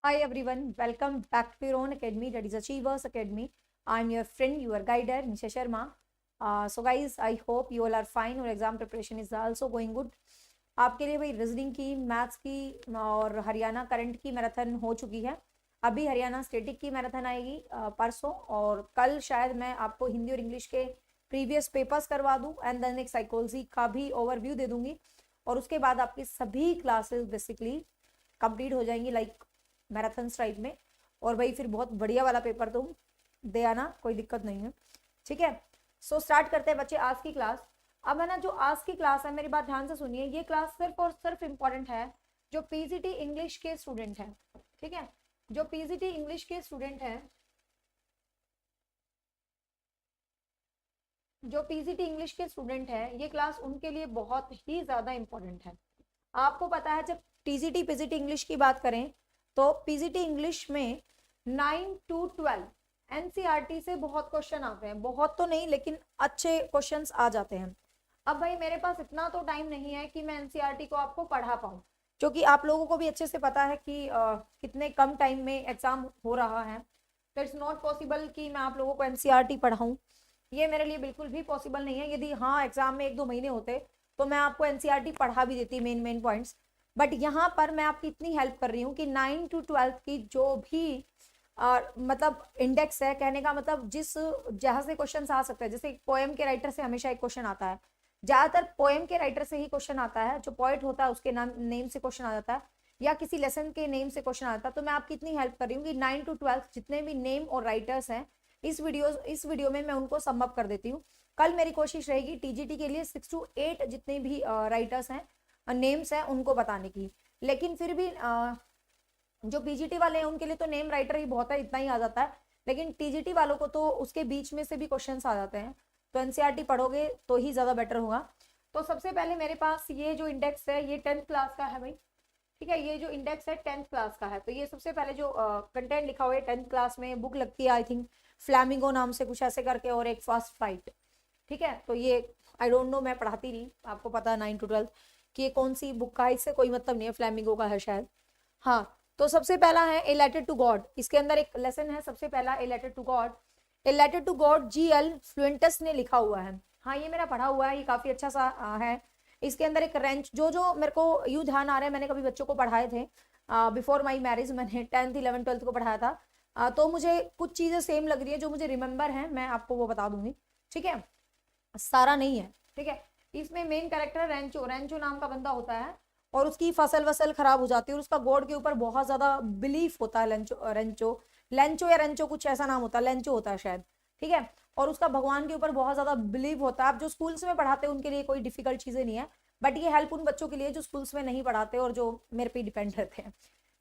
Hi everyone, welcome back to your own academy, that is Achievers Academy. I'm your friend, your guider, Nisha Sharma. So guys, I hope you all are fine. Your exam preparation is also going good. आपके लिए भाई reasoning की, maths की और Haryana current की marathon हो चुकी है। अभी हरियाणा स्टेटिक की मैराथन आएगी परसों, और कल शायद मैं आपको हिंदी और इंग्लिश के प्रीवियस पेपर्स करवा दूं, एंड देन एक साइकोलॉजी का भी ओवरव्यू दे दूंगी, और उसके बाद आपकी सभी क्लासेस बेसिकली कंप्लीट हो जाएंगी लाइक मैराथन टाइप में। और भाई फिर बहुत बढ़िया वाला पेपर तुम दे आना, कोई दिक्कत नहीं है, ठीक है। सो स्टार्ट करते हैं बच्चे आज की क्लास। अब है ना, जो आज की क्लास है, मेरी बात ध्यान से सुनिए, ये क्लास सिर्फ और सिर्फ इंपॉर्टेंट है जो पीजीटी इंग्लिश के स्टूडेंट हैं, ठीक है। जो पीजीटी इंग्लिश के स्टूडेंट हैं, जो पीजीटी इंग्लिश के स्टूडेंट हैं, ये क्लास उनके लिए बहुत ही ज्यादा इंपॉर्टेंट है। आपको पता है, जब टीजीटी पीजीटी इंग्लिश की बात करें तो पीजीटी इंग्लिश में 9 to 12 एनसीईआरटी से बहुत क्वेश्चन आते हैं, बहुत तो नहीं लेकिन अच्छे क्वेश्चंस आ जाते हैं। अब भाई मेरे पास इतना तो टाइम नहीं है कि मैं एनसीईआरटी को आपको पढ़ा पाऊँ, क्योंकि आप लोगों को भी अच्छे से पता है कि कितने कम टाइम में एग्जाम हो रहा है। तो इट्स नॉट पॉसिबल कि मैं आप लोगों को एनसीईआरटी पढ़ाऊँ, ये मेरे लिए बिल्कुल भी पॉसिबल नहीं है। यदि हाँ एग्जाम में 1-2 महीने होते तो मैं आपको एनसीईआरटी पढ़ा भी देती मेन पॉइंट्स, बट यहाँ पर मैं आपकी इतनी हेल्प कर रही हूँ कि 9 to 12 की जो भी मतलब इंडेक्स है, कहने का मतलब जिस जहाँ से क्वेश्चन आ सकता है, जैसे पोएम के राइटर से हमेशा एक क्वेश्चन आता है, ज्यादातर पोएम के राइटर से ही क्वेश्चन आता है, जो पोएट होता है उसके नाम नेम से क्वेश्चन आ जाता है, या किसी लेसन के नेम से क्वेश्चन आता है। तो मैं आपकी इतनी हेल्प कर रही हूँ कि 9 to 12 जितने भी नेम और राइटर्स हैं, इस वीडियो में मैं उनको सम अप कर देती हूँ। कल मेरी कोशिश रहेगी टीजीटी के लिए 6 to 8 जितने भी राइटर्स हैं, नेम्स हैं, उनको बताने की। लेकिन फिर भी जो पीजीटी वाले हैं उनके लिए तो नेम राइटर ही बहुत है, इतना ही आ जाता है, लेकिन टीजीटी वालों को तो उसके बीच में से भी क्वेश्चंस आ जाते हैं। तो एनसीईआरटी पढ़ोगे तो ही ज्यादा बेटर होगा। तो सबसे पहले मेरे पास ये जो इंडेक्स है, ये 10th क्लास का है भाई, ठीक है। ये जो इंडेक्स है 10th क्लास का है। तो ये सबसे पहले जो कंटेंट लिखा हुआ है, 10th क्लास में बुक लगती है आई थिंक फ्लैमिंगो नाम से कुछ ऐसे करके, और एक फास्ट फाइट, ठीक है। तो ये आई डोंट नो, मैं पढ़ाती नहीं, आपको पता है 9 to 12 कि ये कौन सी बुक का है, इससे कोई मतलब नहीं है, फ्लैमिंगो का है शायद। हाँ, तो सबसे पहला है ए लेटर टू गॉड, इसके अंदर एक लेसन है सबसे पहला, a letter to God. A letter to God GL Fuentes ने लिखा हुआ है। हाँ, ये मेरा पढ़ा हुआ है, ये काफी अच्छा सा है। इसके अंदर एक रेंच, जो मेरे को यूं ध्यान आ रहा है, मैंने कभी बच्चों को पढ़ाए थे बिफोर माई मैरिज, मैंने 10th 11th 12th को पढ़ाया था। तो मुझे कुछ चीजें सेम लग रही है, जो मुझे रिमेम्बर है मैं आपको वो बता दूंगी, ठीक है। सारा नहीं है, ठीक है। इसमें मेन कैरेक्टर रेंचो, रेंचो नाम का बंदा होता है, और उसकी फसल वसल खराब हो जाती है, और उसका गॉड के ऊपर बहुत ज्यादा बिलीफ होता है। लेंचो रेंचो, लेंचो या रेंचो कुछ ऐसा नाम होता है, लेंचो होता है शायद, ठीक है। और उसका भगवान के ऊपर बहुत ज्यादा बिलीव होता है। आप जो स्कूल्स में पढ़ाते हैं उनके लिए कोई डिफिकल्ट चीजें नहीं है, बट ये हेल्प उन बच्चों के लिए जो स्कूल्स में नहीं पढ़ाते और जो मेरे पे डिपेंड रहते हैं,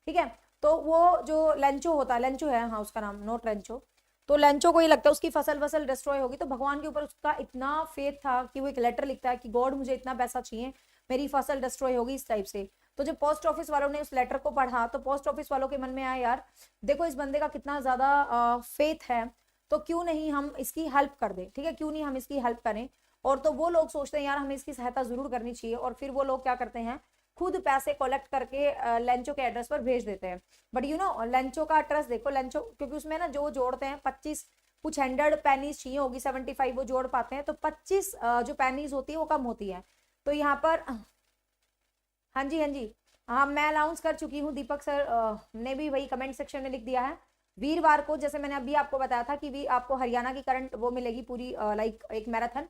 ठीक है। तो वो जो लेंचो होता है, लेंचो है हाँ उसका नाम, नोट रेंचो। तो लेंचो को ये लगता है उसकी फसल वसल डिस्ट्रॉय होगी, तो भगवान के ऊपर उसका इतना फेथ था कि वो एक लेटर लिखता है कि गॉड मुझे इतना पैसा चाहिए, मेरी फसल डिस्ट्रॉय होगी, इस टाइप से। तो जब पोस्ट ऑफिस वालों ने उस लेटर को पढ़ा, तो पोस्ट ऑफिस वालों के मन में आया, यार देखो इस बंदे का कितना ज्यादा फेथ है, तो क्यों नहीं हम इसकी हेल्प कर दें, ठीक है, क्यों नहीं हम इसकी हेल्प करें। और तो वो लोग सोचते हैं यार हमें इसकी सहायता जरूर करनी चाहिए, और फिर वो लोग क्या करते हैं, खुद पैसे कलेक्ट करके लेंचो के एड्रेस पर भेज देते हैं। बट यू नो लेंचो का एड्रेस देखो, लेंचो क्योंकि उसमें ना जो जोड़ते हैं 25 कुछ 100 पेनीज चाहिए होगी, 75 वो जोड़ पाते हैं, तो 25 जो पेनीज होती है वो कम होती है। तो यहाँ पर हाँ जी हाँ जी, हाँ मैं अनाउंस कर चुकी हूँ, दीपक सर ने भी वही कमेंट सेक्शन में लिख दिया है। वीरवार को, जैसे मैंने अभी आपको बताया था कि आपको हरियाणा की करंट वो मिलेगी पूरी, लाइक एक मैराथन।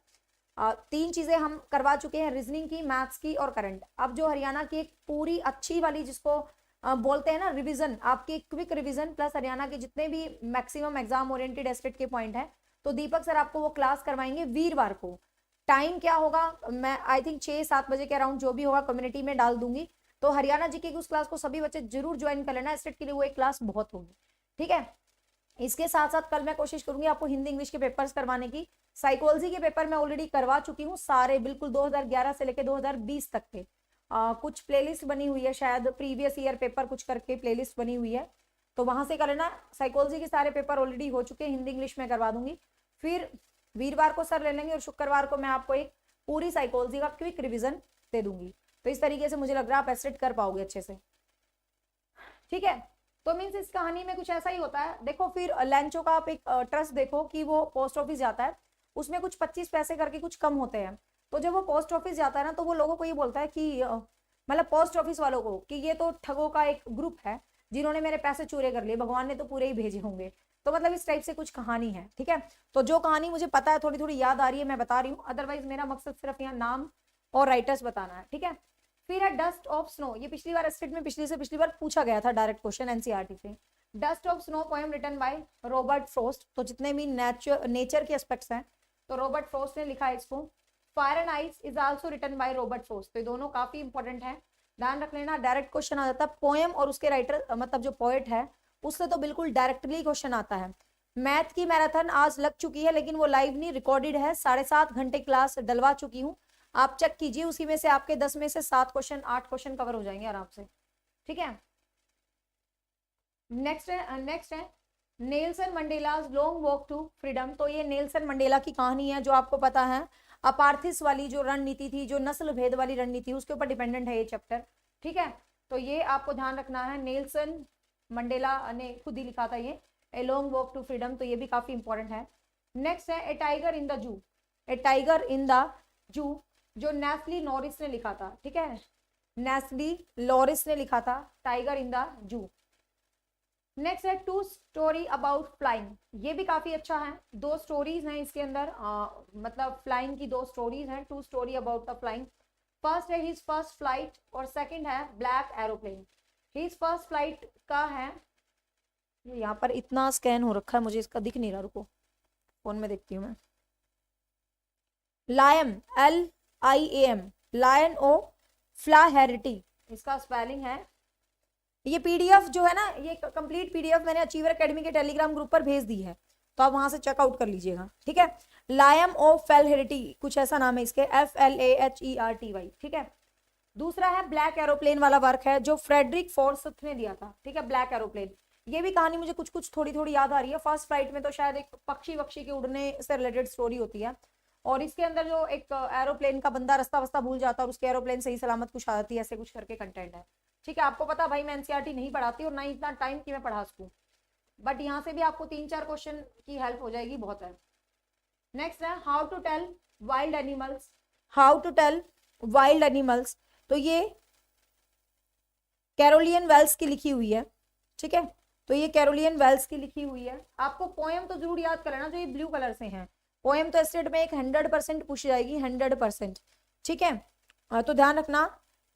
3 चीजें हम करवा चुके हैं, रीजनिंग की, मैथ्स की और करंट। अब जो हरियाणा की एक पूरी अच्छी वाली, जिसको बोलते हैं ना रिवीजन, आपकी क्विक रिवीजन प्लस हरियाणा के जितने भी मैक्सिमम एग्जाम ओरिएंटेड एस्टेट के पॉइंट है, तो दीपक सर आपको वो क्लास करवाएंगे वीरवार को। टाइम क्या होगा, मैं आई थिंक 6-7 बजे के अराउंड जो भी होगा कम्युनिटी में डाल दूंगी। तो हरियाणा जीके की उस क्लास को सभी बच्चे जरूर ज्वाइन कर लेना, एस्टेट के लिए वो एक क्लास बहुत होगी, ठीक है। इसके साथ साथ कल मैं कोशिश करूंगी आपको हिंदी इंग्लिश के पेपर्स करवाने की। साइकोलॉजी के पेपर मैं ऑलरेडी करवा चुकी हूँ सारे, बिल्कुल 2011 से लेकर 2020 तक के। कुछ प्लेलिस्ट बनी हुई है, शायद प्रीवियस ईयर पेपर कुछ करके प्लेलिस्ट बनी हुई है, तो वहां से कर लेना। साइकोलॉजी के सारे पेपर ऑलरेडी हो चुके हैं, हिंदी इंग्लिश में करवा दूंगी। फिर वीरवार को सर ले लेंगे, और शुक्रवार को मैं आपको एक पूरी साइकोलॉजी का क्विक रिविजन दे दूंगी। तो इस तरीके से मुझे लग रहा है आप एस्टेट कर पाओगे अच्छे से, ठीक है। तो मीन्स इस कहानी में कुछ ऐसा ही होता है। देखो फिर लैंचो का आप एक ट्रस्ट देखो कि वो पोस्ट ऑफिस जाता है, उसमें कुछ 25 पैसे करके कुछ कम होते हैं। तो जब वो पोस्ट ऑफिस जाता है ना, तो वो लोगों को ये बोलता है कि मतलब पोस्ट ऑफिस वालों को, कि ये तो ठगों का एक ग्रुप है जिन्होंने मेरे पैसे चोरी कर लिए, भगवान ने तो पूरे ही भेजे होंगे। तो मतलब इस टाइप से कुछ कहानी है, ठीक है। तो जो कहानी मुझे पता है, थोड़ी थोड़ी याद आ रही है, मैं बता रही हूँ, अदरवाइज मेरा मकसद सिर्फ यहाँ नाम और राइटर्स बताना है, ठीक है। फिर है डस्ट ऑफ स्नो। ये पिछली बार स्टेट में पिछली बार पूछा गया था, डायरेक्ट क्वेश्चन एनसीईआरटी से। Dust of snow poem written by Robert Frost. तो जितने भी नेचर के एस्पेक्ट्स हैं, तो रॉबर्ट फ्रॉस्ट ने लिखा है इसको। Fire and ice is also written by Robert Frost. तो ये दोनों काफी इंपॉर्टेंट है, ध्यान रख लेना। डायरेक्ट क्वेश्चन आ जाता है पोएम और उसके राइटर, मतलब जो पोएट है उससे तो बिल्कुल डायरेक्टली क्वेश्चन आता है। मैथ की मैराथन आज लग चुकी है, लेकिन वो लाइव नहीं, रिकॉर्डेड है। 7.5 घंटे क्लास डलवा चुकी हूँ, आप चेक कीजिए। उसी में से आपके 10 में से 7 क्वेश्चन 8 क्वेश्चन कवर हो जाएंगे आराम से, ठीक है। नेक्स्ट है Nelson Mandela's long walk to freedom. तो ये नेल्सन मंडेला की कहानी है, जो आपको पता है अपार्थिस वाली जो रणनीति थी, जो नस्ल भेद वाली रणनीति, उसके ऊपर डिपेंडेंट है ये चैप्टर, ठीक है। तो ये आपको ध्यान रखना है। नेल्सन मंडेला ने खुद ही लिखा था ये, a long walk to freedom. तो ये भी काफी इंपॉर्टेंट है। नेक्स्ट है ए tiger in the zoo. A tiger in the zoo, जो नेस्ली लॉरिस ने लिखा था, ठीक है। नेस्ली लॉरिस ने लिखा था tiger in the zoo. Next है टू स्टोरी अबाउट फ्लाइंग। ये भी काफी अच्छा है, 2 स्टोरीज हैं इसके अंदर, मतलब फ्लाइंग की 2 स्टोरीज हैं। Two story about the flying. First है हिज फर्स्ट फ्लाइट और सेकंड है black aeroplane. His first flight का है, यहाँ पर इतना स्कैन हो रखा है मुझे इसका दिख नहीं रहा, रुको फोन में देखती हूँ मैं। लायन LIAM, लायन ओ फ्लाहेरिटी इसका स्पेलिंग है। ये PDF जो है ना, ये कंप्लीट PDF मैंने अचीवर एकेडमी के टेलीग्राम ग्रुप पर भेज दी है, तो आप वहां से चेकआउट कर लीजिएगा, ठीक है। लायम ऑफ फेलहेरिटी कुछ ऐसा नाम है इसके, FLAHERTY, ठीक है। दूसरा है ब्लैक एरोप्लेन वाला वर्क है, जो फ्रेडरिक फोर्सिथ ने दिया था, ठीक है। ब्लैक एरोप्लेन, ये भी कहानी मुझे कुछ कुछ थोड़ी थोड़ी याद आ रही है। फर्स्ट फ्लाइट में तो शायद एक पक्षी वक्षी के उड़ने से रिलेटेड स्टोरी होती है, और इसके अंदर जो एक एरोप्लेन का बंदा रास्ता वस्ता भूल जाता है और उसके एरोप्लेन सही सलामत कुछ आ जाती है, ऐसे कुछ करके कंटेंट है, ठीक है। आपको पता भाई मैं एनसीईआरटी नहीं पढ़ाती और ना ही इतना टाइम कि मैं पढ़ा सकूं, बट यहाँ से भी आपको 3-4 क्वेश्चन की हेल्प हो जाएगी, बहुत है। नेक्स्ट है how to tell wild animals. How to tell wild animals, तो ये कैरोलियन वेल्स की लिखी हुई है, ठीक है। तो ये कैरोलियन वेल्स की लिखी हुई है। आपको पोएम तो जरूर याद करना, जो ये ब्लू कलर से हैं। पोएम तो स्टेट में एक 100% पूछ जाएगी, 100%, ठीक है। तो ध्यान रखना,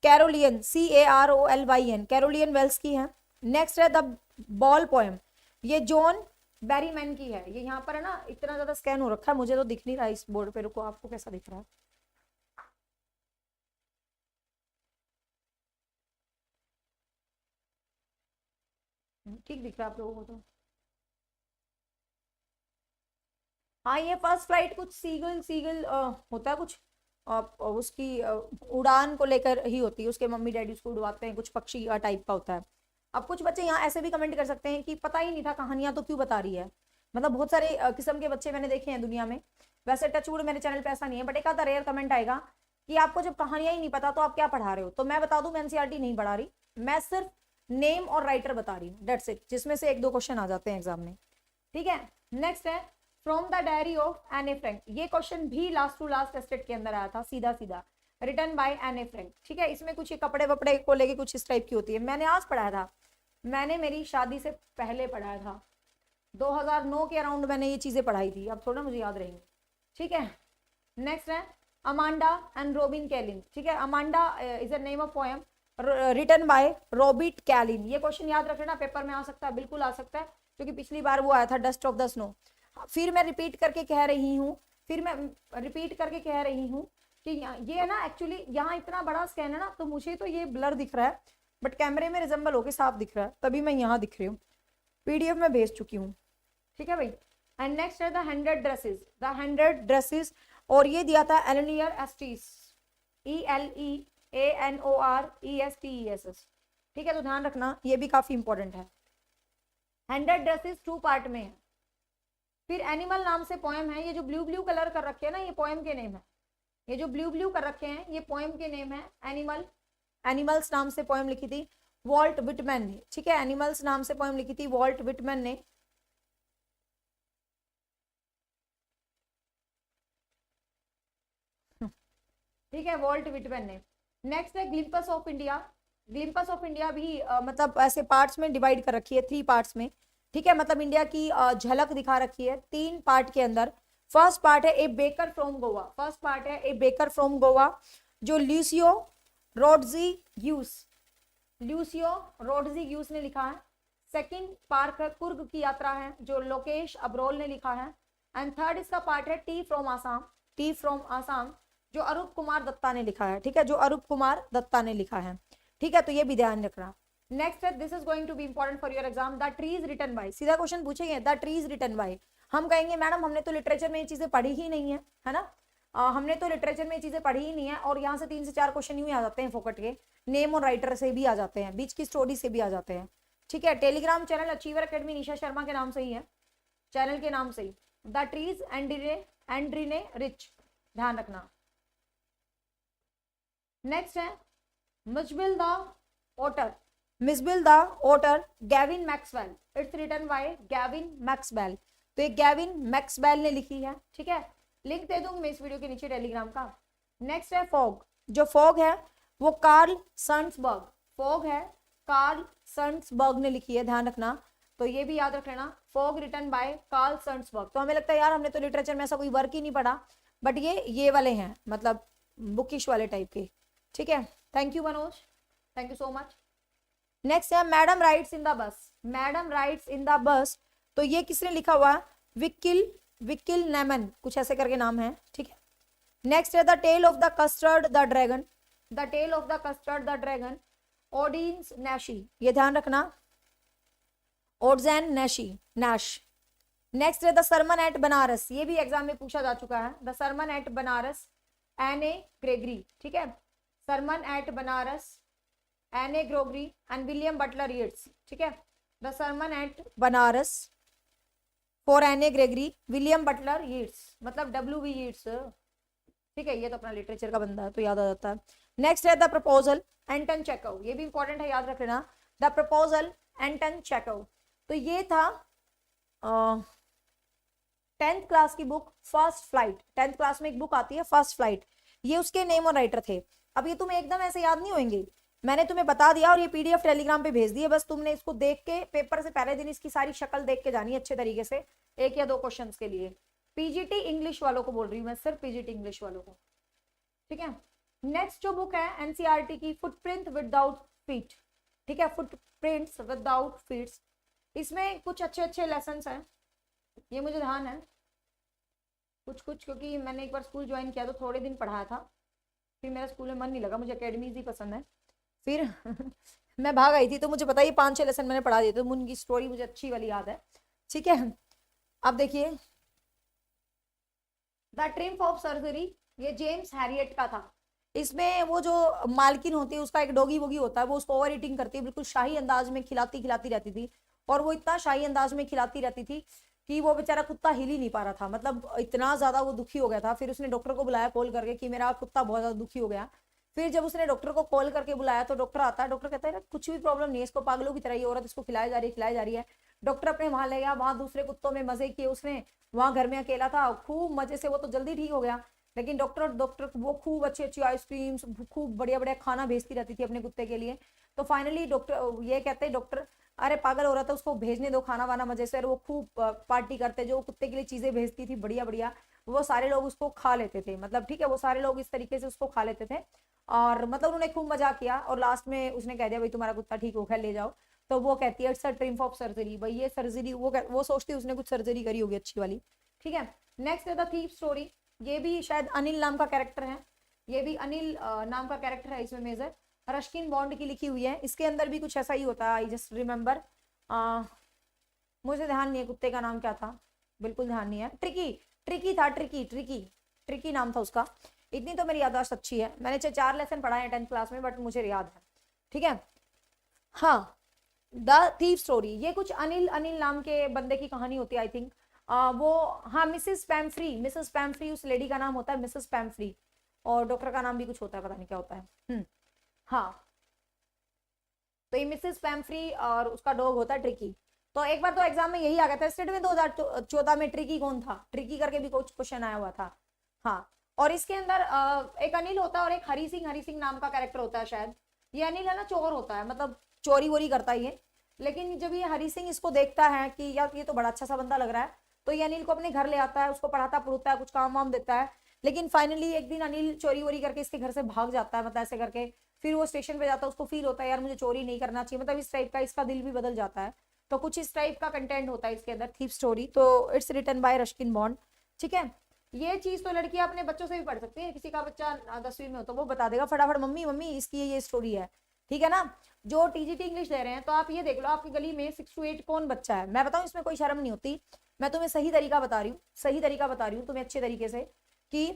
कैरोलियन CAROLYN कैरोलियन वेल्स की है। नेक्स्ट है द बॉल पोएम, ये जॉन बेरीमैन की है। ये यहाँ पर है ना, इतना ज्यादा स्कैन हो रखा है मुझे तो दिख नहीं रहा इस बोर्ड पे, रुको आपको कैसा दिख रहा है। ठीक दिख रहा है आप लोगों को तो। हाँ ये फर्स्ट फ्लाइट कुछ सीगल होता है कुछ, उसकी उड़ान को लेकर ही होती है, उसके मम्मी डैडी उसको उड़वाते हैं, कुछ पक्षी टाइप का होता है। अब कुछ बच्चे यहाँ ऐसे भी कमेंट कर सकते हैं कि पता ही नहीं था कहानियां तो क्यों बता रही है। मतलब बहुत सारे किस्म के बच्चे मैंने देखे हैं दुनिया में। वैसे टचवुड मेरे चैनल पे ऐसा नहीं है, बट एक आधा रेयर कमेंट आएगा कि आपको जब कहानियां ही नहीं पता तो आप क्या पढ़ा रहे हो। तो मैं बता दूं, मैं एनसीईआरटी नहीं पढ़ा रही, मैं सिर्फ नेम और राइटर बता रही हूँ, डेट्स इट, जिसमें से 1-2 क्वेश्चन आ जाते हैं एग्जाम में, ठीक है। नेक्स्ट है फ्रॉम द डायरी ऑफ एने फ्रैंक। ये क्वेश्चन भी लास्ट टू लास्ट टेस्टेड के अंदर आया था, सीधा सीधा, रिटन बाय एने फ्रैंक, ठीक है। इसमें कुछ कपड़े वपड़े को लेके कुछ इस टाइप की होती है। मैंने आज पढ़ाया था, मैंने मेरी शादी से पहले पढ़ाया था, 2009 के अराउंड मैंने ये चीजें पढ़ाई थी, अब थोड़ा मुझे याद रहेंगी, ठीक है। नेक्स्ट है अमांडा एंड रोबिन कैलिन, ठीक है। Amanda is a name of poem written by Robin Klein. ये क्वेश्चन याद रखना, पेपर में आ सकता है, बिल्कुल आ सकता है, क्योंकि पिछली बार वो आया था डस्ट ऑफ द स्नो। फिर मैं रिपीट करके कह रही हूँ कि ये है ना, एक्चुअली यहाँ इतना बड़ा स्कैन है ना, तो मुझे तो ये ब्लर दिख रहा है, बट कैमरे में रिजेंबल होके साफ दिख रहा है, तभी मैं यहाँ दिख रही हूँ। PDF में भेज चुकी हूँ, ठीक है भाई। एंड नेक्स्ट है द 100 ड्रेसेस, और ये दिया था एलेनियर एस्टिस, ELEANORESTESS, ठीक है। तो ध्यान रखना, ये भी काफी इंपॉर्टेंट है। 100 ड्रेसेस 2 पार्ट में है। फिर एनिमल नाम से पोएम है, ये जो ब्लू ब्लू कलर कर रखे हैं ना, ये पोएम के नेम है। ये जो ब्लू ब्लू कर रखे हैं ये पोएम के नेम है। एनिमल्स नाम से पोएम लिखी थी। वॉल्ट विटमैन ने, ठीक है, एनिमल्स नाम से पोएम लिखी थी वॉल्ट विटमैन ने। ठीक है, वॉल्ट विटमैन ने। नेक्स्ट है ग्लिम्पस ऑफ इंडिया। ग्लिम्पस ऑफ इंडिया भी मतलब ऐसे पार्ट्स में डिवाइड कर रखी है, 3 पार्ट्स में, ठीक है, मतलब इंडिया की झलक दिखा रखी है 3 पार्ट के अंदर। फर्स्ट पार्ट है ए baker from Goa, first part है ए बेकर फ्रॉम गोवा, जो ल्यूसियो रोड्रिग्यूस, ल्यूसियो रोड्रिग्यूस ने लिखा है। सेकंड पार्ट है कुर्ग की यात्रा है, जो लोकेश अब्रोल ने लिखा है। एंड थर्ड इसका पार्ट है T from Assam, T from Assam, जो अरूप कुमार दत्ता ने लिखा है, ठीक है, जो अरूप कुमार दत्ता ने लिखा है, ठीक है, तो ये भी ध्यान रखना। नेक्स्ट है, this is going to be important for your exam, the tree is written by, सीधा क्वेश्चन पूछेंगे the tree is written by. हम कहेंगे मैडम हमने तो लिटरेचर में ये चीजें पढ़ी ही नहीं है ना, हमने तो लिटरेचर में ये चीजें पढ़ी ही नहीं है, और यहाँ से 3 से 4 क्वेश्चन यूं ही आ जाते हैं फोकट के, नेम और राइटर से भी आ जाते हैं, बीच की स्टोरी से भी आ जाते हैं, ठीक है। Telegram channel Achiever Academy Nisha Sharma के नाम से ही है, चैनल के नाम से ही, द ट्रीज एंड्रीने रिच, ध्यान रखना। नेक्स्ट है Mijbil the otter, Mijbil the otter Gavin Maxwell, it's written by Gavin Maxwell, तो ये गैविन मैक्सवेल ने लिखी है, ठीक है, लिंक दे दूंगी मैं इस वीडियो के नीचे टेलीग्राम का। नेक्स्ट है फॉग, जो फॉग है वो कार्ल सन्सबर्ग, फॉग है कार्ल सन्सबर्ग ने लिखी है, ध्यान रखना, तो ये भी याद रख लेना, फॉग रिटन बाय कार्ल सन्सबर्ग। तो हमें लगता है यार हमने तो लिटरेचर में ऐसा कोई वर्क ही नहीं पढ़ा, बट ये वाले हैं, मतलब बुकिश वाले टाइप के, ठीक है। Thank you Manoj, thank you so much. Next है madam rides in the bus, madam rides in the bus, तो ये किसने लिखा हुआ है, विकिल नेमन, कुछ ऐसे करके नाम है, ठीक है। नेक्स्ट है the tale of the custard the dragon, the tale of the custard the dragon, ओडिन्स नैशी, ये ध्यान रखना, ओडजैन नैश। नेक्स्ट है द सरमन एट बनारस, ये भी एग्जाम में पूछा जा चुका है, the sermon at Benares N A. Gregory, ठीक है, sermon at Benares N A. Gregory and William Butler Yeats, ठीक है, the sermon at Benares for N A. Gregory, William Butler Yeats, मतलब W.B. यीट्स, ठीक है, ये तो अपना लिटरेचर का बंदा है तो याद आ जाता है। नेक्स्ट है द प्रपोजल एंटन चेकोव, ये भी इंपॉर्टेंट है, याद रख लेना, द प्रपोजल एंटन चेकोव, तो ये था 10th क्लास की book first flight, 10th class में एक बुक आती है फर्स्ट फ्लाइट, ये उसके नेम और राइटर थे। अब ये तुम्हें एकदम ऐसे याद नहीं होंगे, मैंने तुम्हें बता दिया और ये PDF टेलीग्राम पे भेज दी है, बस तुमने इसको देख के पेपर से पहले दिन इसकी सारी शक्ल देख के जानी है अच्छे तरीके से, 1 या 2 क्वेश्चंस के लिए। PGT इंग्लिश वालों को बोल रही हूँ मैं, सिर्फ PGT इंग्लिश वालों को, ठीक है। नेक्स्ट जो बुक है NCERT की, फुटप्रिंट विदाउट फीट, ठीक है, फुटप्रिंट्स विदाउट फीट्स, इसमें कुछ अच्छे लेसन हैं, ये मुझे ध्यान है कुछ, क्योंकि मैंने एक बार स्कूल ज्वाइन किया तो थोड़े दिन पढ़ाया था, फिर मेरा स्कूल में मन नहीं लगा, मुझे अकेडमीज ही पसंद है, फिर मैं भाग आई थी, तो मुझे पता ही 5-6 लेसन मैंने पढ़ा दिए, तो उनकी स्टोरी मुझे अच्छी वाली याद है, ठीक है। अब देखिए द ट्रिम्फ ऑफ सर्जरी, ये जेम्स हैरियट का था, इसमें वो जो मालकिन होती है उसका एक डॉगी वोगी होता है, वो उसको ओवर ईटिंग करती है, बिल्कुल शाही अंदाज में खिलाती रहती थी, और वो इतना शाही अंदाज में खिलाती रहती थी कि वो बेचारा कुत्ता हिल ही नहीं पा रहा था, मतलब इतना ज्यादा वो दुखी हो गया था। फिर उसने डॉक्टर को बुलाया कॉल करके कि मेरा कुत्ता बहुत ज्यादा दुखी हो गया। फिर जब उसने डॉक्टर को कॉल करके बुलाया तो डॉक्टर आता है, डॉक्टर कहता है कुछ भी प्रॉब्लम नहीं है, इसको पागलों की तरह ये औरत इसको खिलाई जा रही है। डॉक्टर अपने वहां ले गया, वहां दूसरे कुत्तों में मजे किए उसने, वहां घर में अकेला था, खूब मजे से, वो तो जल्दी ठीक हो गया, लेकिन डॉक्टर वो खूब अच्छी आइसक्रीम्स, खूब बढ़िया खाना भेजती रहती थी अपने कुत्ते के लिए। तो फाइनली डॉक्टर ये कहते हैं, डॉक्टर अरे पागल हो रहा था, उसको भेजने दो खाना वाना मजे से, और वो खूब पार्टी करते, जो कुत्ते के लिए चीजें भेजती थी बढ़िया, वो सारे लोग उसको खा लेते थे, मतलब ठीक है, वो सारे लोग इस तरीके से उसको खा लेते थे, और मतलब उन्होंने खूब मजा किया, और लास्ट में उसने कह दिया भाई तुम्हारा कुत्ता ठीक हो गया, ले जाओ। तो वो कहती है it's a triumph of surgery, भाई ये सर्जरी, वो सोचती है उसने कुछ सर्जरी करी होगी अच्छी वाली, ठीक है। नेक्स्ट है द थीफ स्टोरी, ये भी शायद अनिल नाम का कैरेक्टर है, ये भी अनिल नाम का कैरेक्टर है इसमें, मेजर रस्किन बॉन्ड की लिखी हुई है, इसके अंदर भी कुछ ऐसा ही होता है, आई जस्ट रिमेम्बर, मुझे ध्यान नहीं है कुत्ते का नाम क्या था, बिल्कुल ध्यान नहीं है, ट्रिकी था, ट्रिकी नाम था उसका, इतनी तो मेरी याददाश्त अच्छी है, मैंने 4 लेसन पढ़ा है 10th क्लास में, बट मुझे याद है, ठीक है। हाँ, द थीफ स्टोरी, ये कुछ अनिल नाम के बंदे की कहानी होती है आई थिंक, वो, हाँ, मिसेस पैम्फ्री उस लेडी का नाम होता है, मिसेस पैम्फ्री, और डॉक्टर का नाम भी कुछ होता है, पता नहीं क्या होता है, हाँ, तो ये मिसेस पैम्फ्री और उसका डॉग होता है ट्रिकी। तो एक बार तो एग्जाम में यही आ गया था स्टेट में 2014 में, ट्रिकी कौन था, ट्रिकी करके भी कुछ क्वेश्चन आया हुआ था। हाँ, और इसके अंदर एक अनिल होता है और एक हरी सिंह नाम का कैरेक्टर होता है शायद। ये अनिल है ना, चोर होता है, मतलब चोरी वोरी करता है ये। लेकिन जब ये हरी सिंह इसको देखता है कि यार ये तो बड़ा अच्छा सा बंदा लग रहा है, तो ये अनिल को अपने घर ले आता है, उसको पढ़ाता पढ़ता है, कुछ काम वाम देता है। लेकिन फाइनली एक दिन अनिल चोरी वोरी करके इसके घर से भाग जाता है, मतलब ऐसे करके। फिर वो स्टेशन पे जाता है, उसको फील होता है यार मुझे चोरी नहीं करना चाहिए, मतलब इस टाइप का इसका दिल भी बदल जाता है। तो कुछ इस टाइप का कंटेंट होता है इसके अंदर, थीफ स्टोरी। तो it's written by Ruskin Bond. ठीक है, ये चीज तो लड़कियां अपने बच्चों से भी पढ़ सकती है। किसी का बच्चा 10वीं में हो तो वो बता देगा फटाफट, मम्मी मम्मी इसकी ये स्टोरी है। ठीक है ना। जो टीजीटी इंग्लिश दे रहे हैं तो आप ये देख लो आपकी गली में 6 to 8 कौन बच्चा है। मैं बताऊं इसमें कोई शर्म नहीं होती, मैं तुम्हें सही तरीका बता रही हूँ, सही तरीका बता रही हूँ तुम्हें अच्छे तरीके से कि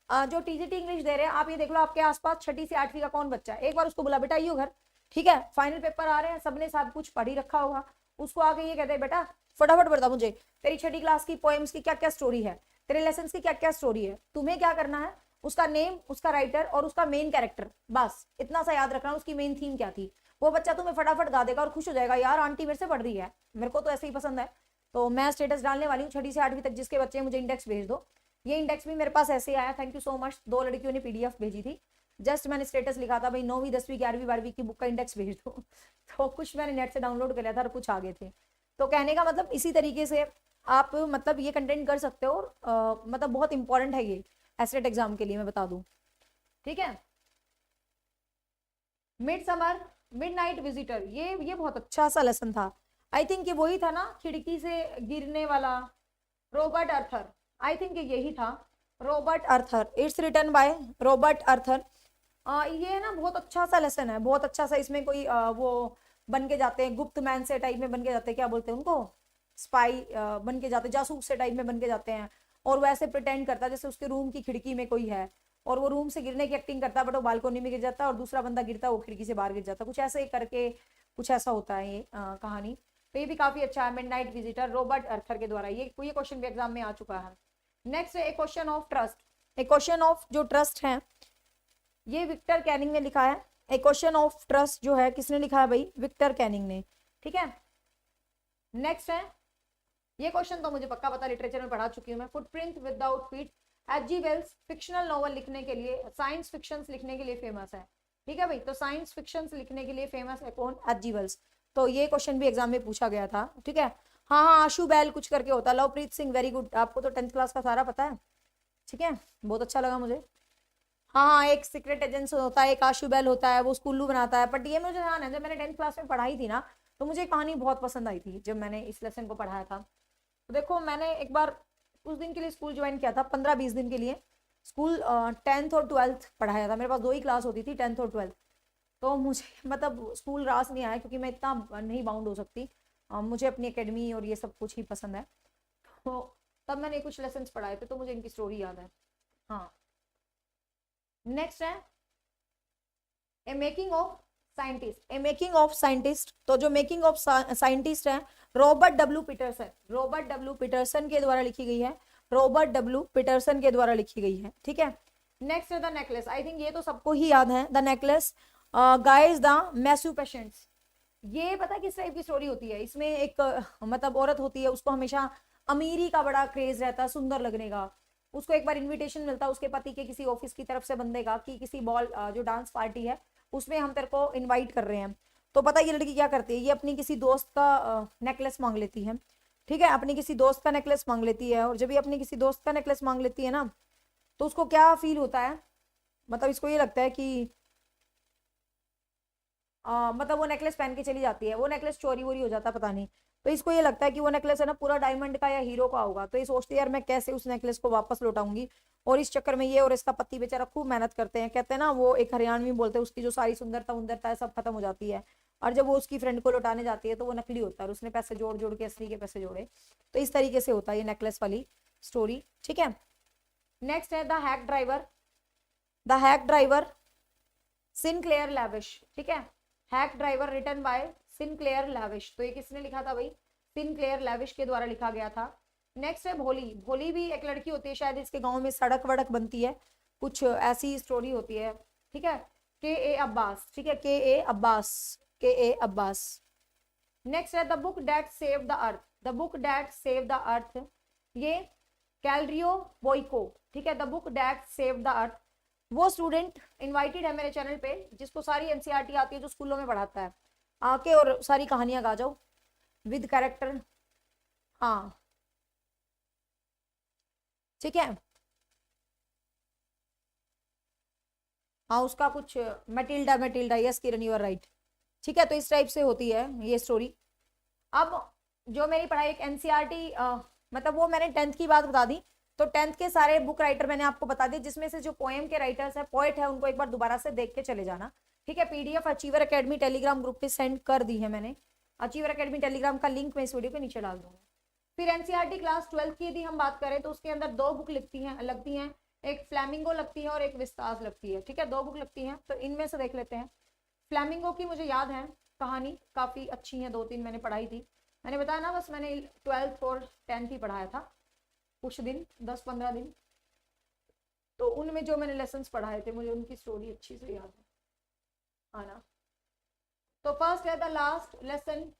जो टीजीटी इंग्लिश दे रहे हैं आप ये देख लो आपके आसपास 6ठी से 8वीं का कौन बच्चा है। एक बार उसको बुला, बेटा आइयो घर। ठीक है, फाइनल पेपर आ रहे हैं, सबने सब कुछ पढ़ ही रखा होगा। उसको आके ये कहते हैं बेटा फटाफट बता मुझे तेरी 6ठी क्लास की पोएम्स की क्या क्या स्टोरी है, तेरे लेसन की क्या क्या स्टोरी है। तुम्हें क्या करना है, उसका नेम, उसका राइटर और उसका मेन कैरेक्टर, बस इतना सा याद रखना, उसकी मेन थीम क्या थी। वो बच्चा तुम्हें फटाफट गा देगा और खुश हो जाएगा, यार आंटी मेरे से पढ़ रही है, मेरे को तो ऐसे ही पसंद है। तो मैं स्टेटस डालने वाली हूँ 6ठी से 8वीं तक जिसके बच्चे मुझे इंडेक्स भेज दो। ये इंडेक्स भी मेरे पास ऐसे आया, थैंक यू सो मच। 2 लड़कियों ने पीडीएफ भेजी थी, जस्ट मैंने स्टेटस लिखा था भाई 9वीं 10वीं 11वीं 12वीं की बुक का इंडेक्स भेज दो तो कुछ मैंने नेट से डाउनलोड कर लिया था और कुछ आगे थे। तो कहने का मतलब इसी तरीके से आप मतलब ये कंटेंट कर सकते हो। मतलब बहुत इंपॉर्टेंट है ये एसटेट एग्जाम के लिए, मैं बता दूं। ठीक है, मिड समर मिडनाइट विजिटर, ये बहुत अच्छा सा लेसन था। आई थिंक ये वही था ना, खिड़की से गिरने वाला, रॉबर्ट अर्थर। आई थिंक यही था, Robert Arthur. It's written by Robert Arthur. ये ना बहुत अच्छा सा लेसन है, बहुत अच्छा सा। इसमें कोई वो बन के जाते हैं गुप्त मैन से टाइप में बन के जाते हैं, क्या बोलते हैं उनको, स्पाई बन के जाते हैं, जासूस से टाइप में बन के जाते हैं। और वैसे प्रिटेंड करता है जैसे उसके रूम की खिड़की में कोई है, और वो रूम से गिरने की एक्टिंग करता है बट वो बालकोनी में गिर जाता है, और दूसरा बंदा गिरता है वो खिड़की से बाहर गिर जाता है, कुछ ऐसे करके कुछ ऐसा होता है ये कहानी। तो ये भी काफी अच्छा है, मिडनाइट विजिटर, रॉबर्ट अर्थर के द्वारा। ये क्वेश्चन भी एग्जाम में आ चुका है। नेक्स्ट है a question of trust. A question of जो ट्रस्ट है ये विक्टर कैनिंग ने लिखा है। ए क्वेश्चन ऑफ ट्रस्ट जो है किसने लिखा है भाई, विक्टर कैनिंग ने। ठीक है, नेक्स्ट है, ये क्वेश्चन तो मुझे पक्का पता, लिटरेचर में पढ़ा चुकी हूँ मैं। Footprint without feet. H G. Wells fictional novel लिखने के लिए, साइंस फिक्शन लिखने के लिए फेमस है। ठीक है भाई, तो साइंस फिक्शन लिखने के लिए फेमस है कौन, एच.जी. वेल्स। तो ये क्वेश्चन भी एग्जाम में पूछा गया था। ठीक है, हाँ हाँ आशु बैल कुछ करके होता है। लवप्रीत सिंह, वेरी गुड, आपको तो 10th क्लास का सारा पता है। ठीक है, बहुत अच्छा लगा मुझे। हाँ हाँ, एक सीक्रेट एजेंट होता है, एक आशु बैल होता है, वो स्कूल्लू बनाता है। बट ये मुझे ध्यान है, जब मैंने 10th क्लास में पढ़ाई थी ना, तो मुझे कहानी बहुत पसंद आई थी जब मैंने इस लेसन को पढ़ाया था। तो देखो मैंने एक बार उस दिन के लिए स्कूल ज्वाइन किया था, 15-20 दिन के लिए स्कूल 10th और 12th पढ़ाया था। मेरे पास 2 ही क्लास होती थी, 10th और 12th। तो मुझे मतलब स्कूल रास नहीं आया क्योंकि मैं इतना नहीं बाउंड हो सकती। मुझे अपनी एकेडमी और ये सब कुछ ही पसंद है। तो तब मैंने कुछ लेसन पढ़ाए थे तो मुझे इनकी स्टोरी याद है। हाँ, नेक्स्ट है a making of scientist. A making of scientist, तो जो मेकिंग ऑफ साइंटिस्ट है Robert W Peterson, Robert W Peterson के द्वारा लिखी गई है, रॉबर्ट डब्ल्यू पीटरसन के द्वारा लिखी गई है। ठीक है, नेक्स्ट है द नेकलेस। आई थिंक ये तो सबको ही याद है, the necklace guys the मैस्यू patients. ये पता किस टाइप की स्टोरी होती है, इसमें एक मतलब औरत होती है, उसको हमेशा अमीरी का बड़ा क्रेज रहता है, सुंदर लगने का। उसको एक बार इनविटेशन मिलता है उसके पति के किसी ऑफिस की तरफ से बंदे का कि किसी बॉल जो डांस पार्टी है उसमें हम तेरे को इनवाइट कर रहे हैं। तो पता ये लड़की क्या करती है, ये अपनी किसी दोस्त का नेकलेस मांग लेती है। ठीक है, अपनी किसी दोस्त का नेकलेस मांग लेती है। और जब ये अपनी किसी दोस्त का नेकलेस मांग लेती है ना, तो उसको क्या फील होता है, मतलब इसको ये लगता है कि मतलब वो नेकलेस पहन के चली जाती है, वो नेकलेस चोरी वोरी हो जाता है पता नहीं। तो इसको ये लगता है कि वो नेकलेस है ना पूरा डायमंड का या हीरो का होगा। तो ये सोचती है यार मैं कैसे उस नेकलेस को वापस लौटाऊंगी। और इस चक्कर में ये और इसका पति बेचारा खूब मेहनत करते हैं। कहते हैं ना, वो एक हरियाणवी बोलते हैं उसकी जो सारी सुंदरता उंदरता है सब खत्म हो जाती है। और जब वो उसकी फ्रेंड को लौटाने जाती है तो वो नकली होता है और उसने पैसे जोड़ जोड़ के असली के पैसे जोड़े। तो इस तरीके से होता है ये नेकलेस वाली स्टोरी। ठीक है, नेक्स्ट है the hack driver. The hack driver Sinclair Lewis. ठीक है, hack driver written by Sinclair Lewis. तो ये किसने लिखा था भाई, सिनक्लेयर लैविश के द्वारा लिखा गया था। नेक्स्ट है भोली। भोली भी एक लड़की होती है, शायद इसके गांव में सड़क वड़क बनती है, कुछ ऐसी स्टोरी होती है। ठीक है, के ए अब्बास। ठीक है, के ए अब्बास, के अब्बास। नेक्स्ट है the book that save the earth. The book that save the earth, ये कैलरियो बोइको, ठीक है। The book that save the earth, वो स्टूडेंट इनवाइटेड है मेरे चैनल पे जिसको सारी एनसीईआरटी आती है, जो स्कूलों में पढ़ाता है, आके और सारी कहानियां गा जाओ विद कैरेक्टर। हाँ ठीक है। हाँ उसका कुछ Matilda Matilda, yes Kiran you are right, ठीक है। तो इस टाइप से होती है ये स्टोरी। अब जो मेरी पढ़ाई एक एनसीईआरटी, मतलब वो मैंने 10th की बात बता दी, तो 10th के सारे बुक राइटर मैंने आपको बता दिए, जिसमें से जो पोएम के राइटर्स है, पोएट है, उनको एक बार दोबारा से देख के चले जाना, ठीक है। PDF achiever academy Telegram group पे सेंड कर दी है मैंने। अचीवर एकेडमी टेलीग्राम का लिंक मैं इस वीडियो के नीचे डाल दूंगा। फिर एनसीईआरटी क्लास 12 की यदि हम बात करें तो उसके अंदर 2 बुक लगती हैं, एक फ्लैमिंगो लगती है और एक विस्तास लगती है, ठीक है। 2 बुक लगती हैं, तो इनमें से देख लेते हैं। फ्लैमिंगो की मुझे याद है कहानी काफी अच्छी है, 2-3 मैंने पढ़ाई थी, मैंने बताया ना, बस मैंने 12th और 10th ही पढ़ाया था कुछ दिन, 10-15 दिन, तो उनमें जो मैंने लेसन्स पढ़ाए थे मुझे उनकी स्टोरी अच्छी से याद है ना। तो फर्स्ट है the last lesson,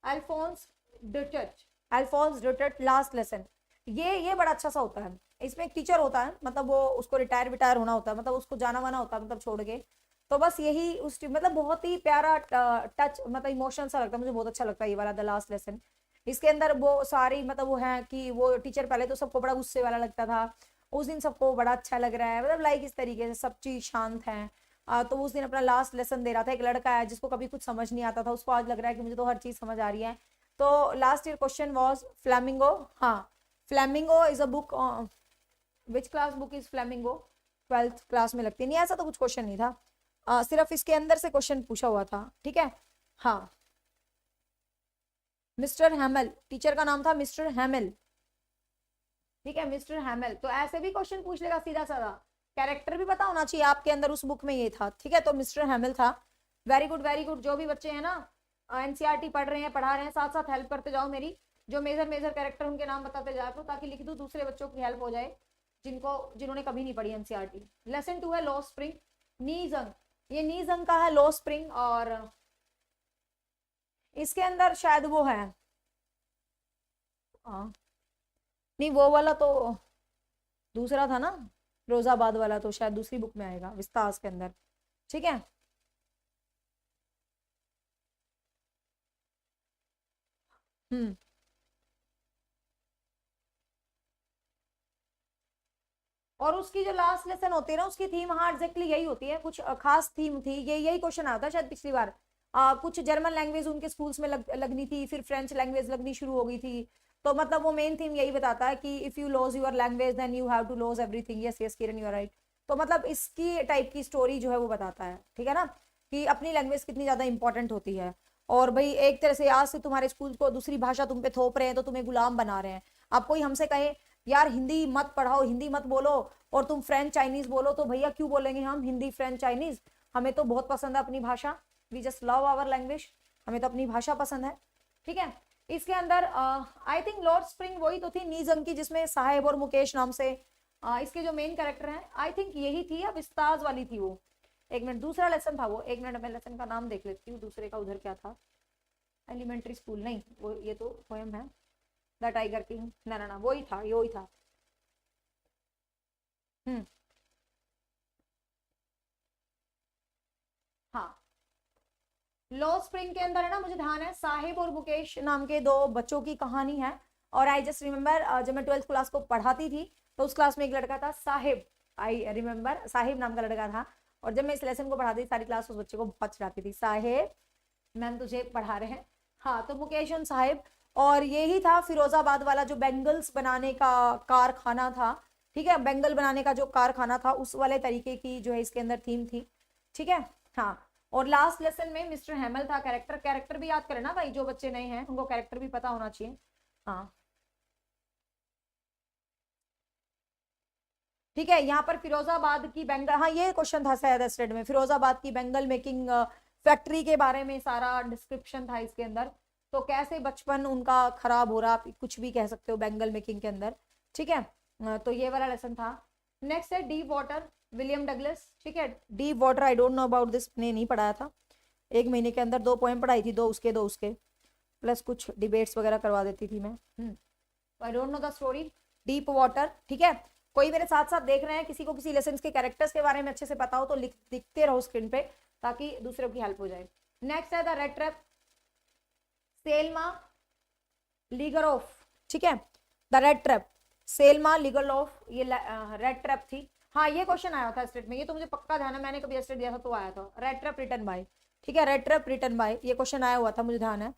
Alphonse Daudet. Alphonse Daudet last lesson, ये बड़ा अच्छा सा होता है। इसमें एक टीचर होता है, मतलब वो उसको रिटायर होना होता है, मतलब उसको जाना वाना होता है, मतलब छोड़ के, तो बस यही उस मतलब बहुत ही प्यारा टच, मतलब इमोशनल सा लगता है मुझे, बहुत अच्छा लगता है ये वाला द लास्ट लेसन। इसके अंदर वो सारी मतलब वो है कि वो टीचर पहले तो सबको बड़ा गुस्से वाला लगता था, उस दिन सबको बड़ा अच्छा लग रहा है, मतलब लाइक इस तरीके से सब चीज शांत है। तो उस दिन अपना लास्ट लेसन दे रहा था, एक लड़का है जिसको कभी कुछ समझ नहीं आता था, उसको आज लग रहा है कि मुझे तो हर चीज समझ आ रही है। तो last year question was flamingo. हाँ, flamingo is a book, which class book is flamingo, 12th class में लगती नहीं, ऐसा तो कुछ क्वेश्चन नहीं था, सिर्फ इसके अंदर से क्वेश्चन पूछा हुआ था, ठीक है। हाँ, मिस्टर हैमल, टीचर का नाम था मिस्टर हैमल, ठीक है, मिस्टर हैमल। तो ऐसे भी क्वेश्चन पूछ लेगा सीधा साधा, कैरेक्टर भी पता होना चाहिए आपके अंदर, उस बुक में ये था, ठीक है। तो मिस्टर हैमल था। Very good very good. जो भी बच्चे हैं ना एनसीईआरटी पढ़ रहे हैं, पढ़ा रहे हैं, साथ साथ हेल्प करते जाओ मेरी, जो मेजर मेजर कैरेक्टर उनके नाम बताते जाओ, तो ताकि लिख दूं, दूसरे बच्चों की हेल्प हो जाए जिन्होंने कभी नहीं पढ़ी एनसीईआरटी। लेसन 2 है लो स्प्रिंग, नीजंग, ये नीजंग का है लो स्प्रिंग, और इसके अंदर शायद वो है, नहीं वो वाला तो दूसरा था ना, रोजाबाद वाला तो शायद दूसरी बुक में आएगा, विस्तास के अंदर, ठीक है। और उसकी जो लास्ट लेसन होती है ना, उसकी थीम, हाँ एग्जैक्टली यही होती है, कुछ खास थीम थी, यही क्वेश्चन आता है शायद पिछली बार। कुछ जर्मन लैंग्वेज उनके स्कूल्स में लगनी थी, फिर फ्रेंच लैंग्वेज लगनी शुरू हो गई थी, तो मतलब वो मेन थीम यही बताता है कि if you loss your language then you have to loss everything. Yes yes Kiran you are right. तो मतलब इसकी टाइप की स्टोरी जो है वो बताता है, ठीक है ना, कि अपनी लैंग्वेज कितनी ज्यादा इंपॉर्टेंट होती है। और भाई एक तरह से आज से तुम्हारे स्कूल को दूसरी भाषा तुम पे थोप रहे हैं, तो तुम्हें गुलाम बना रहे हैं। आप कोई हमसे कहे यार हिंदी मत पढ़ाओ, हिंदी मत बोलो, और तुम फ्रेंच चाइनीज बोलो, तो भैया क्यों बोलेंगे हम हिंदी फ्रेंच चाइनीज, हमें तो बहुत पसंद है अपनी भाषा, we just love our language, हमें तो अपनी भाषा पसंद है, ठीक है। इसके अंदर आई थिंक लॉर्ड स्प्रिंग वही तो थी नीजंग की, जिसमें साहेब और मुकेश नाम से इसके जो मेन कैरेक्टर हैं, आई थिंक यही थी, या विस्ताज वाली थी वो, एक मिनट, दूसरा लेसन था वो, एक मिनट मैं लेसन का नाम देख लेती हूँ, दूसरे का उधर क्या था, एलिमेंट्री स्कूल नहीं, वो ये तो पोएम है, द टाइगर किंग, ना ना ना वही था, वही था। हाँ, लो स्प्रिंग के अंदर है ना, मुझे ध्यान है साहिब और मुकेश नाम के 2 बच्चों की कहानी है। और आई जस्ट रिमेम्बर जब मैं 12th क्लास को पढ़ाती थी, तो उस क्लास में एक लड़का था साहिब, आई रिमेम्बर साहिब नाम का लड़का था, और जब मैं इस लेसन को पढ़ाती थी सारी क्लास उस बच्चे को बहुत चिढ़ाती थी, साहिब मैम तुझे पढ़ा रहे हैं। हाँ, तो मुकेश और साहिब, और यही था फिरोजाबाद वाला जो बैंगल्स बनाने का कारखाना था, ठीक है, बैंगल बनाने का जो कारखाना था, उस वाले तरीके की जो है इसके अंदर थीम थी, ठीक है। हाँ, और लास्ट लेसन में मिस्टर हैमल था कैरेक्टर भी याद करें ना भाई, जो बच्चे नए हैं उनको कैरेक्टर भी पता होना चाहिए। हाँ ठीक है, यहाँ पर फिरोजाबाद की बैंगल, हाँ ये क्वेश्चन था शायद एस्टेड में, फिरोजाबाद की बैंगल मेकिंग फैक्ट्री के बारे में सारा डिस्क्रिप्शन था इसके अंदर, तो कैसे बचपन उनका खराब हो रहा, आप कुछ भी कह सकते हो बैंगल मेकिंग के अंदर, ठीक है। तो ये वाला लेसन था। नेक्स्ट है डीप वाटर, विलियम डगलस, ठीक है। Deep water I don't know about this, ने नहीं पढ़ाया था, एक महीने के अंदर 2 पोएम पढ़ाई थी, 2 उसके प्लस कुछ डिबेट्स वगैरह करवा देती थी मैं। I don't know the story. Deep water, ठीक है। कोई मेरे साथ साथ देख रहे हैं, किसी को किसी लेसन के कैरेक्टर्स के बारे में अच्छे से पता हो तो लिखते रहो स्क्रीन पे, ताकि दूसरों की हेल्प हो जाए। नेक्स्ट है द रेड ट्रैप, सेल्मा लिगरॉफ, ठीक है। द रेड ट्रैप, सेल्मा लिगरॉफ, ये रेड ट्रैप थी। हाँ, ये क्वेश्चन आया था स्टेट में, ये तो मुझे पक्का ध्यान है, मैंने कभी स्टेट दिया था तो आया था। रेड ट्रैप रिटन बाय, ठीक है, रेड ट्रैप रिटन बाय, ये क्वेश्चन आया हुआ था, मुझे ध्यान है।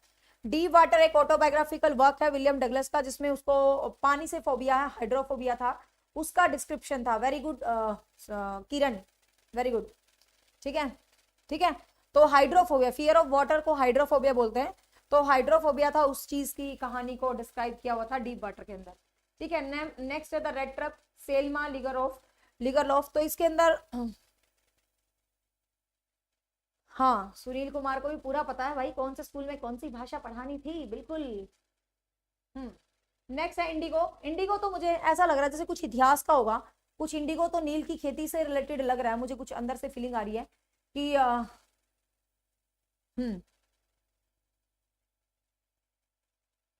डीप वाटर एक ऑटोबायोग्राफिकल वर्क है विलियम डगलस का, जिसमें उसको पानी से फोबिया है, हाइड्रोफोबिया था, उसका डिस्क्रिप्शन था। वेरी गुड किरण, वेरी गुड, ठीक है, ठीक है। तो हाइड्रोफोबिया, फियर ऑफ वाटर को हाइड्रोफोबिया बोलते हैं, तो हाइड्रोफोबिया था, उस चीज की कहानी को डिस्क्राइब किया हुआ था डीप वाटर के अंदर, ठीक है। नेक्स्ट है द रेड ट्रैप, सेल्मा लिगरलॉफ, तो इसके अंदर हाँ, सुनील कुमार को भी पूरा पता है भाई, कौन से स्कूल में कौन सी भाषा पढ़ानी थी, बिल्कुल। नेक्स्ट है इंडिगो। इंडिगो तो मुझे ऐसा लग रहा है जैसे कुछ इतिहास का होगा, कुछ इंडिगो तो नील की खेती से रिलेटेड लग रहा है मुझे, कुछ अंदर से फीलिंग आ रही है कि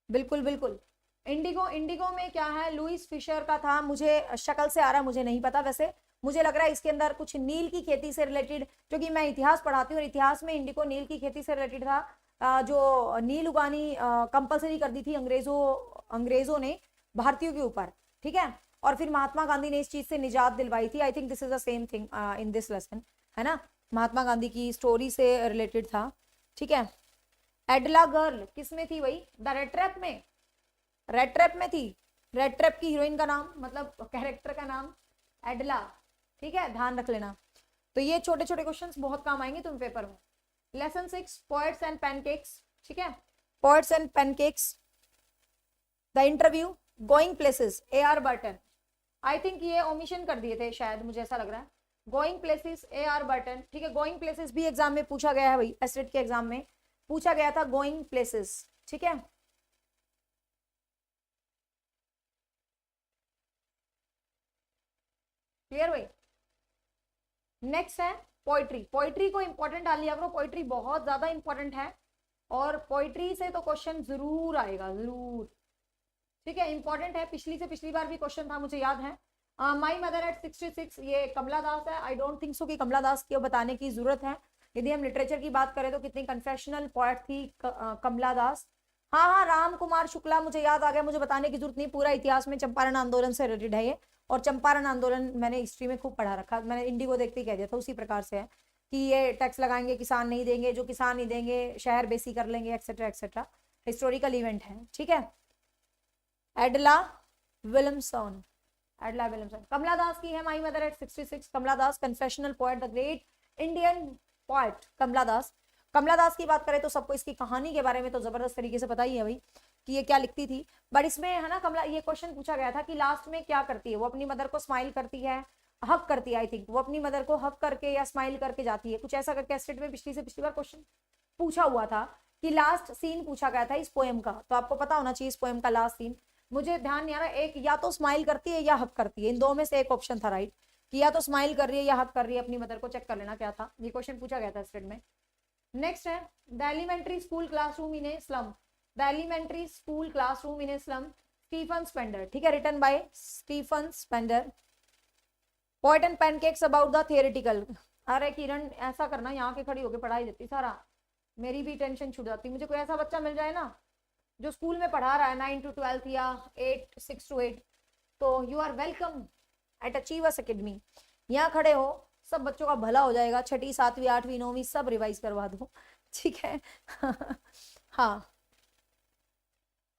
बिल्कुल बिल्कुल। इंडिगो, इंडिगो में क्या है, लुइस फिशर का था, मुझे शक्ल से आ रहा है, मुझे नहीं पता, वैसे मुझे लग रहा है इसके अंदर कुछ नील की खेती से रिलेटेड, क्योंकि मैं इतिहास पढ़ाती हूँ और इतिहास में इंडिगो नील की खेती से रिलेटेड था। जो नील उगानी कंपलसरी कर दी थी अंग्रेजों ने भारतीयों के ऊपर, ठीक है, और फिर महात्मा गांधी ने इस चीज से निजात दिलवाई थी। I think this is the same thing in this lesson, है ना, महात्मा गांधी की स्टोरी से रिलेटेड था, ठीक है। एडला गर्ल किस में थी भाई, द रेड ट्रैप में, रेड ट्रैप में थी। रेड ट्रैप की हीरोइन का नाम, मतलब कैरेक्टर का नाम एडला, ठीक है, ध्यान रख लेना। तो ये छोटे छोटे क्वेश्चंस बहुत काम आएंगे तुम पेपर में। लेसन 6 पोएट्स एंड पैनकेक्स, ठीक है, poets and pancakes, the interview, going places, AR Burton. I think ये ओमिशन कर दिए थे शायद, मुझे ऐसा लग रहा है। गोइंग प्लेसेस, AR बर्टन, ठीक है। गोइंग प्लेसेस भी एग्जाम में पूछा गया है भाई, एसटेट के एग्जाम में पूछा गया था गोइंग प्लेसेस, ठीक है। क्लियर भाई। नेक्स्ट है पोइट्री। पोइट्री को इंपॉर्टेंट डाल लिया करो, पोइट्री बहुत ज्यादा इंपॉर्टेंट है, और पोइट्री से तो क्वेश्चन जरूर आएगा, जरूर, ठीक है, इंपॉर्टेंट है। पिछली बार भी क्वेश्चन था, मुझे याद है। माई मदर एट 66, ये कमला दास है। आई डोंट थिंक सो कि कमला दास की बताने की जरूरत है। यदि हम लिटरेचर की बात करें तो कितनी कन्फेशनल पोएट थी कमला दास। हाँ हाँ, राम कुमार शुक्ला, मुझे याद आ गया, मुझे बताने की जरूरत नहीं, पूरा इतिहास में चंपारण आंदोलन से रिलेटेड है ये, और चंपारण आंदोलन मैंने हिस्ट्री में खूब पढ़ा रखा, मैंने इंडिगो देखते ही कह दिया था, उसी प्रकार से है कि ये टैक्स लगाएंगे, किसान नहीं देंगे, जो किसान नहीं देंगे शहर बेसी कर लेंगे, एक्सेट्रा एक्सेट्रा, हिस्टोरिकल इवेंट है, ठीक है। एडला विलियमसन, एडला विलियमसन, कमला दास की है my mother at 66। Kamala Das, confessional poet, the great Indian poet Kamala Das. Kamala Das की बात करें तो सबको इसकी कहानी के बारे में तो जबरदस्त तरीके से पता ही है भाई कि ये क्या लिखती थी, बट इसमें है ना कमला, ये क्वेश्चन पूछा गया था कि लास्ट में क्या करती है वो, अपनी मदर को स्माइल करती है, हक करती है, आई थिंक वो अपनी मदर को हक करके या स्माइल करके जाती है, कुछ ऐसा करके स्टेट में पिछली बार क्वेश्चन पूछा हुआ था कि लास्ट सीन पूछा गया था इस पोएम का, तो आपको पता होना चाहिए इस पोएम का लास्ट सीन, मुझे ध्यान नहीं आ रहा, एक या तो स्माइल करती है या हक करती है, इन दो में से एक ऑप्शन था राइट, कि या तो स्माइल कर रही है या हक कर रही है अपनी मदर को, चेक कर लेना क्या था, ये क्वेश्चन पूछा गया था स्टेट में। नेक्स्ट है the elementary school classroom in a slum, the elementary school classroom in a slum, Stephen Spender, ठीक है, written by Stephen Spender. Poet and pancakes about the theoretical, अरे किरण ऐसा करना, यहाँ के खड़ी होकर पढ़ाई देती सारा, मेरी भी टेंशन छूट जाती, मुझे कोई ऐसा बच्चा मिल जाए ना जो स्कूल में पढ़ा रहा है 9 to 12 या 6 to 8, तो you are welcome at achievers academy, यहाँ खड़े हो, सब बच्चों का भला हो जाएगा, 6वीं 7वीं 8वीं 9वीं सब रिवाइज करवा दो, ठीक है। हाँ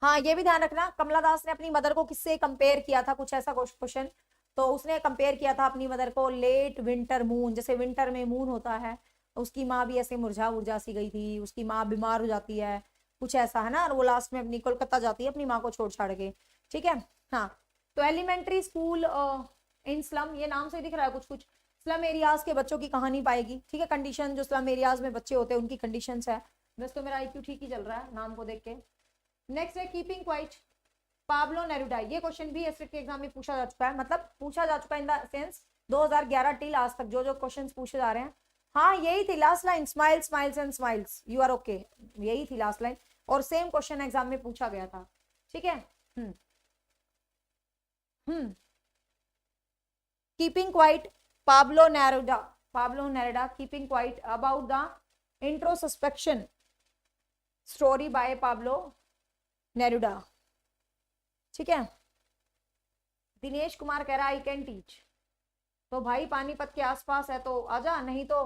हाँ, ये भी ध्यान रखना, कमला दास ने अपनी मदर को किससे कंपेयर किया था, कुछ ऐसा क्वेश्चन, तो उसने कंपेयर किया था अपनी मदर को लेट विंटर मून, जैसे विंटर में मून होता है, उसकी माँ भी ऐसे मुरझा सी गई थी, उसकी माँ बीमार हो जाती है, कुछ ऐसा है ना, और वो लास्ट में अपनी कोलकाता जाती है अपनी माँ को छोड़ छाड़ के, ठीक है। हाँ, तो एलिमेंट्री स्कूल इन स्लम, ये नाम से दिख रहा है कुछ कुछ, स्लम एरियाज के बच्चों की कहानी पाएगी, ठीक है, कंडीशन जो स्लम एरियाज में बच्चे होते हैं उनकी कंडीशंस है, वैसे तो मेरा IQ ठीक ही चल रहा है नाम को देख के। नेक्स्ट है कीपिंग क्वाइट, पाब्लो नेरुडा, ये क्वेश्चन भी एसटेट के एग्जाम में पूछा जा चुका है, मतलब पूछा जा चुका है इन द सेंस 2011 टिल आज तक जो जो क्वेश्चंस पूछे जा रहे हैं, हाँ यही थी last line, smile smiles and smiles, you are okay, यही थी लास्ट लाइन, और सेम क्वेश्चन एग्जाम में पूछा गया था। ठीक है। Hmm keeping quiet, Pablo Neruda keeping quiet about the introspection story by Pablo Neruda. ठीक है। दिनेश कुमार कह रहा है आई कैन टीच, तो भाई पानीपत के आसपास है तो आजा, नहीं तो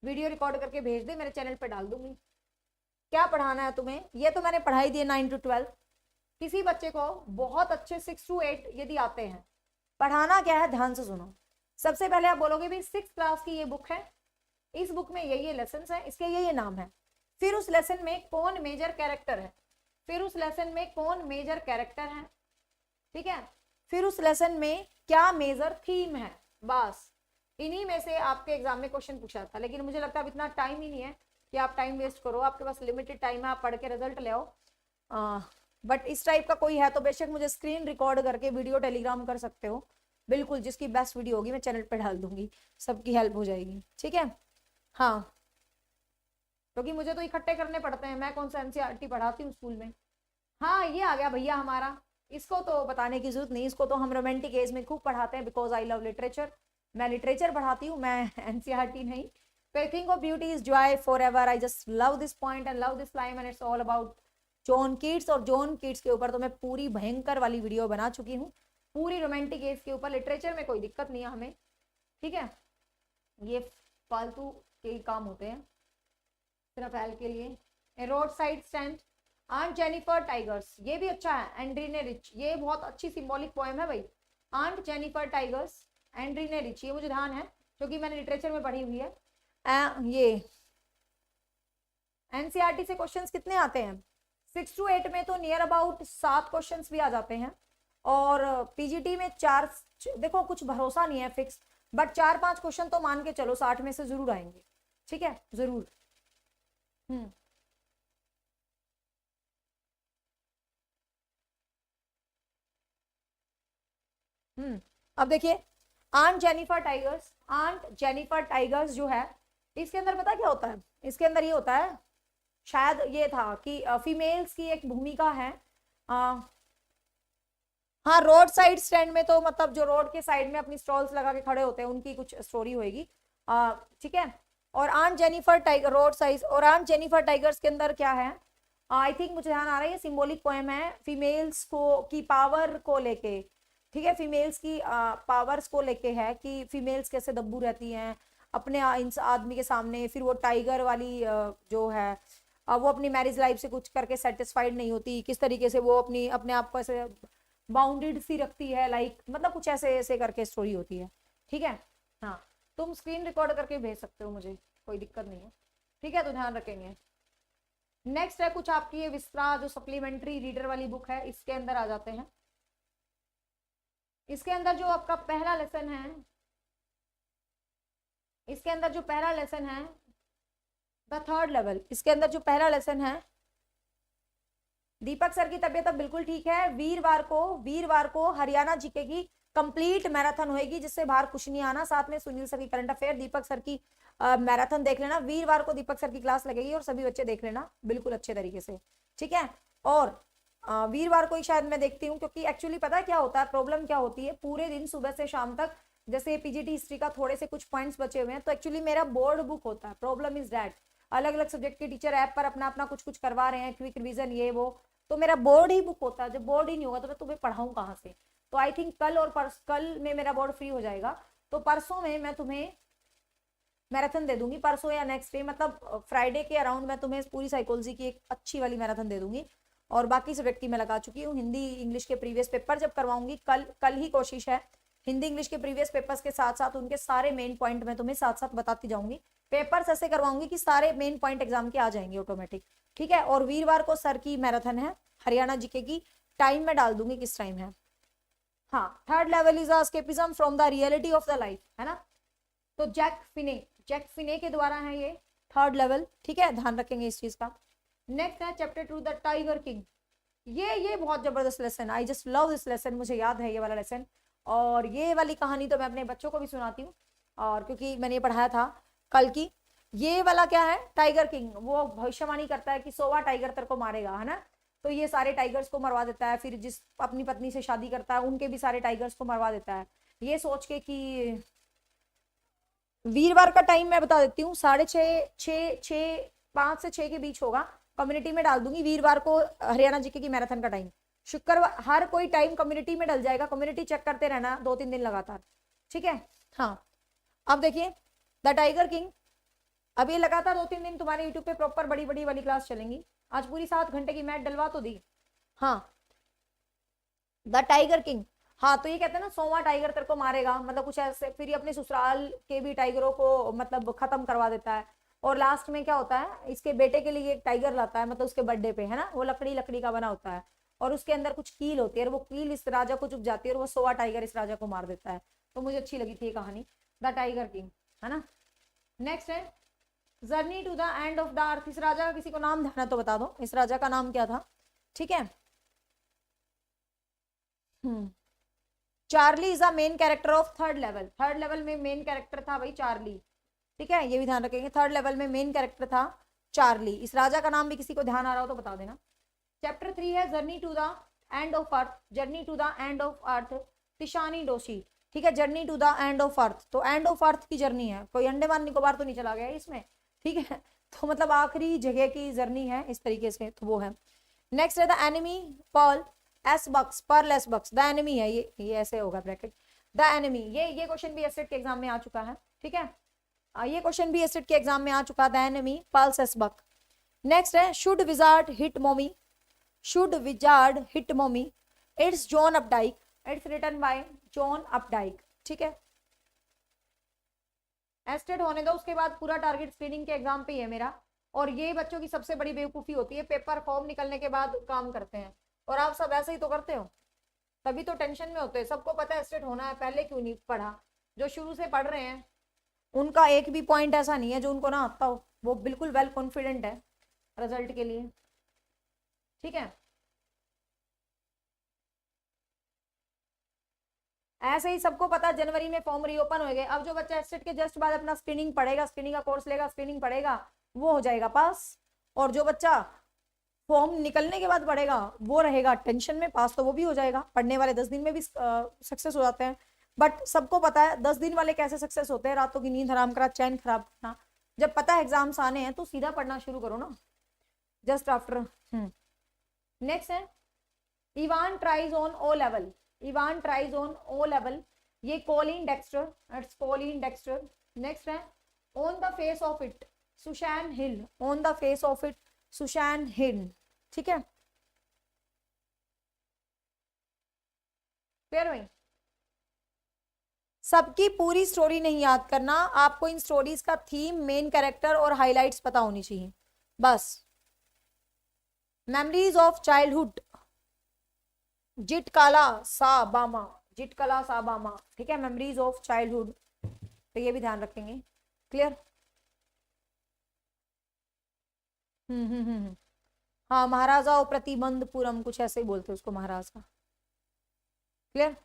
वीडियो रिकॉर्ड करके भेज दे, मेरे चैनल पे डाल दूंगी। क्या पढ़ाना है तुम्हें, ये तो मैंने पढ़ाई दी 9 to 12। किसी बच्चे को बहुत अच्छे 6 to 8 यदि आते हैं, पढ़ाना क्या है ध्यान से सुनो। सबसे पहले आप बोलोगे भी 6th क्लास की ये बुक है, इस बुक में ये लेसन है, इसके ये नाम है, फिर उस लेसन में कौन मेजर कैरेक्टर है, फिर उस लेसन में कौन मेजर कैरेक्टर है, ठीक है, फिर उस लेसन में क्या मेजर थीम है, बस इन्हीं में से आपके एग्जाम में क्वेश्चन पूछा था। लेकिन मुझे लगता है अब इतना टाइम ही नहीं है कि आप टाइम वेस्ट करो, आपके पास लिमिटेड टाइम है, आप पढ़ के रिजल्ट ले आओ। बट इस टाइप का कोई है तो बेशक मुझे स्क्रीन रिकॉर्ड करके वीडियो टेलीग्राम कर सकते हो, बिल्कुल, जिसकी बेस्ट वीडियो होगी मैं चैनल पे डाल दूंगी, सबकी हेल्प हो जाएगी। ठीक है। हाँ, क्योंकि मुझे तो इकट्ठे करने पड़ते हैं, मैं कौन सा एनसीईआरटी पढ़ाती हूँ स्कूल में। हाँ ये आ गया भैया हमारा, इसको तो बताने की जरूरत नहीं, इसको तो हम रोमांटिक एज में खूब पढ़ाते हैं, बिकॉज आई लव लिटरेचर, मैं लिटरेचर पढ़ाती हूँ, मैं एनसीईआरटी नहीं। Think of beauty is Joy for ever, I just love this point and love this line and it's all about John Keats. और जॉन कीट्स के ऊपर तो मैं पूरी भयंकर वाली वीडियो बना चुकी हूँ, पूरी रोमांटिक एज के ऊपर। लिटरेचर में कोई दिक्कत नहीं है हमें, ठीक है, ये फालतू के काम होते हैं सिर्फ एल के लिए। Road side stand, aunt Jennifer tigers, ये भी अच्छा है, एंड्रीने रिच, ये बहुत अच्छी सिंबॉलिक पोएम है भाई, आंट जेनिफर टाइगर्स एंड्रीने रिच, ये मुझे ध्यान है क्योंकि मैंने लिटरेचर में पढ़ी हुई है। ये एनसीईआरटी से क्वेश्चंस कितने आते हैं, 6 to 8 में तो नियर अबाउट 7 क्वेश्चंस भी आ जाते हैं, और पीजीटी में 4, देखो कुछ भरोसा नहीं है फिक्स, बट 4-5 क्वेश्चन तो मान के चलो 60 में से जरूर आएंगे। ठीक है, जरूर। अब देखिए, आंट जेनिफर टाइगर्स जो है, इसके अंदर पता क्या होता है, इसके अंदर ये होता है, शायद ये था कि फीमेल्स की एक भूमिका है। हाँ, रोड साइड स्टैंड में तो मतलब जो रोड के साइड में अपनी स्टॉल्स लगा के खड़े होते हैं उनकी कुछ स्टोरी होगी, ठीक है। और aunt Jennifer tiger road side, और आंट जेनिफर टाइगर्स के अंदर क्या है, आई थिंक मुझे ध्यान आ रहा है, ये सिंबॉलिक पोएम है फीमेल्स को की पावर को लेके, ठीक है, फीमेल्स की पावर्स को लेके है कि फीमेल्स कैसे दब्बू रहती हैं अपने आदमी के सामने, फिर वो टाइगर वाली जो है वो अपनी मैरिज लाइफ से कुछ करके सेटिस्फाइड नहीं होती, किस तरीके से वो अपने आप को ऐसे बाउंडेड सी रखती है, लाइक मतलब कुछ ऐसे ऐसे करके स्टोरी होती है। ठीक है। हाँ, तुम स्क्रीन रिकॉर्ड करके भेज सकते हो मुझे, कोई दिक्कत नहीं है। ठीक है, तो ध्यान रखेंगे। नेक्स्ट है कुछ आपकी ये विस्तार जो सप्लीमेंट्री रीडर वाली बुक है, इसके अंदर आ जाते हैं। इसके अंदर जो आपका पहला लेसन है, इसके अंदर जो पहला लेसन है द थर्ड लेवल, इसके अंदर जो पहला लेसन है, दीपक सर की तबीयत अब बिल्कुल ठीक है। वीरवार को हरियाणा जीके की कंप्लीट मैराथन होगी, जिससे बाहर कुछ नहीं आना, साथ में सुनील सर की करंट अफेयर, दीपक सर की मैराथन देख लेना। वीरवार को दीपक सर की क्लास लगेगी और सभी बच्चे देख लेना बिल्कुल अच्छे तरीके से। ठीक है। और वीरवार को ही शायद मैं देखती हूँ, क्योंकि एक्चुअली पता है क्या होता है, प्रॉब्लम क्या होती है, पूरे दिन सुबह से शाम तक, जैसे पीजीटी हिस्ट्री का थोड़े से कुछ पॉइंट्स बचे हुए हैं, तो एक्चुअली मेरा बोर्ड बुक होता है। प्रॉब्लम इज दैट अलग अलग सब्जेक्ट के टीचर ऐप पर अपना अपना कुछ कुछ करवा रहे हैं, क्विक रिवीजन ये वो, तो मेरा बोर्ड ही बुक होता है। जब बोर्ड ही नहीं होगा तो मैं तुम्हें पढ़ाऊँ कहाँ से। तो आई थिंक कल में मेरा बोर्ड फ्री हो जाएगा, तो परसों में मैं तुम्हें मैराथन दे दूंगी, परसों या नेक्स्ट डे, मतलब फ्राइडे के अराउंड मैं तुम्हें पूरी साइकोलॉजी की एक अच्छी वाली मैराथन दे दूंगी। और बाकी सब्जेक्ट की मैं लगा चुकी हूँ। हिंदी इंग्लिश के प्रीवियस पेपर जब करवाऊंगी, कल ही कोशिश है, हिंदी इंग्लिश के प्रीवियस पेपर्स के साथ साथ उनके सारे मेन पॉइंट मैं तुम्हें साथ साथ बताती जाऊंगी। पेपर्स ऐसे करवाऊंगी कि सारे मेन पॉइंट एग्जाम के आ जाएंगे ऑटोमेटिक। ठीक है। और वीरवार को सर की मैराथन है हरियाणा जीके की, टाइम में डाल दूंगी किस टाइम है। हाँ, third level is escapism from the reality of the life, है ना। तो जैक फिने के द्वारा है ये थर्ड लेवल। ठीक है, ध्यान रखेंगे इस चीज का। नेक्स्ट है चैप्टर 2 द टाइगर किंग। ये बहुत जबरदस्त lesson, I just love this lesson, मुझे याद है ये वाला लेसन। और ये वाली कहानी तो मैं अपने बच्चों को भी सुनाती हूँ, और क्योंकि मैंने ये पढ़ाया था कल की, ये वाला क्या है, टाइगर किंग, वो भविष्यवाणी करता है कि 100वां टाइगर तेरे को मारेगा, है ना। तो ये सारे टाइगर्स को मरवा देता है, फिर जिस अपनी पत्नी से शादी करता है उनके भी सारे टाइगर्स को मरवा देता है, ये सोच के कि वीरवार का टाइम मैं बता देती हूँ, 6:30 5 से 6 के बीच होगा, कम्युनिटी में डाल दूंगी वीरवार को हरियाणा जीके की मैराथन का टाइम। शुक्रवार हर कोई टाइम कम्युनिटी में डल जाएगा, कम्युनिटी चेक करते रहना 2-3 दिन लगातार, ठीक है। हाँ, अब देखिए द टाइगर किंग, अब ये लगातार 2-3 दिन तुम्हारे यूट्यूब पे प्रॉपर बड़ी बड़ी वाली क्लास चलेंगी। आज पूरी 7 घंटे की मैच डलवा तो दी। हाँ, द टाइगर किंग, हाँ तो ये कहते हैं ना 100वां टाइगर तेरे को मारेगा, मतलब कुछ ऐसे, फिर ये अपने ससुराल के भी टाइगरों को मतलब खत्म करवा देता है। और लास्ट में क्या होता है, इसके बेटे के लिए एक टाइगर लाता है, मतलब उसके बर्थडे पे, है ना, वो लकड़ी लकड़ी का बना होता है और उसके अंदर कुछ कील होती है और वो कील इस राजा को चुभ जाती है और वो 100वां टाइगर इस राजा को मार देता है। तो मुझे अच्छी लगी थी ये कहानी, द टाइगर किंग, है ना। नेक्स्ट है journey to the end of the earth. इस राजा का किसी को नाम ध्यान है तो बता दो, इस राजा का नाम क्या था, ठीक है। Charlie is the main character of third level. Third level में मेन कैरेक्टर था भाई चार्ली, ठीक है, ये भी ध्यान रखेंगे, थर्ड लेवल में मेन कैरेक्टर था चार्ली। इस राजा का नाम भी किसी को ध्यान आ रहा हो तो बता देना। चैप्टर 3 है journey to the end of earth, journey to the end of earth, Tishani Doshi, ठीक है, journey to the end of earth, तो एंड ऑफ अर्थ की जर्नी है, कोई अंडमान निकोबार तो नहीं चला गया इसमें, ठीक है, तो मतलब आखिरी जगह की जर्नी है इस तरीके से, तो वो है। नेक्स्ट है the enemy Pearl S Bucks, Pearl S Bucks, the enemy है, ये ऐसे होगा ब्रैकेट, द एनिमी, ये क्वेश्चन भी एसटेट के एग्जाम में आ चुका है, ठीक है, ये क्वेश्चन भी एसटेट के एग्जाम में आ चुका, the enemy Pearl S Buck. Next है should wizard hit mommy, should wizard hit mommy, it's John Updike, it's written by John Updike, ठीक है। एस्टेट होने दो, उसके बाद पूरा टारगेट स्क्रीनिंग के एग्जाम पे ही है मेरा, और ये बच्चों की सबसे बड़ी बेवकूफी होती है, पेपर फॉर्म निकलने के बाद काम करते हैं, और आप सब ऐसे ही तो करते हो, तभी तो टेंशन में होते हैं। सबको पता है एस्टेट होना है, पहले क्यों नहीं पढ़ा, जो शुरू से पढ़ रहे हैं उनका एक भी पॉइंट ऐसा नहीं है जो उनको ना आता हो, वो बिल्कुल वेल कॉन्फिडेंट है रिजल्ट के लिए, ठीक है। ऐसे ही सबको पता जनवरी में फॉर्म रीओपन हो गए, अब जो बच्चा एस्टेट के जस्ट बाद अपना स्क्रीनिंग पढ़ेगा, स्क्रीनिंग का कोर्स लेगा, स्क्रीनिंग पढ़ेगा, वो हो जाएगा पास, और जो बच्चा फॉर्म निकलने के बाद पढ़ेगा वो रहेगा टेंशन में, पास तो वो भी हो जाएगा, पढ़ने वाले 10 दिन में भी सक्सेस हो जाते हैं। बट सबको पता है 10 दिन वाले कैसे सक्सेस होते हैं, रातों की नींद हराम करा, चैन खराब करना, जब पता है एग्जाम्स आने हैं तो सीधा पढ़ना शुरू करो ना, जस्ट आफ्टर। नेक्स्ट है Evans tries on O level, Evans tries on O level, ये Colin Dexter, it's Colin Dexter. Next है on the face of it, Susan Hill, on the face of it, Susan Hill, ठीक है, clear हुई। सबकी पूरी story नहीं याद करना, आपको इन स्टोरीज का थीम, मेन कैरेक्टर और हाइलाइट्स पता होनी चाहिए बस। मेमोरीज ऑफ चाइल्डहुड, जिटकाला साबामा, जिटकाला साबामा, ठीक है, मेमोरीज ऑफ चाइल्डहुड, तो ये भी ध्यान रखेंगे, क्लियर। हाँ, महाराजा प्रतिबंधपुरम, कुछ ऐसे ही बोलते हैं उसको, महाराज का, क्लियर,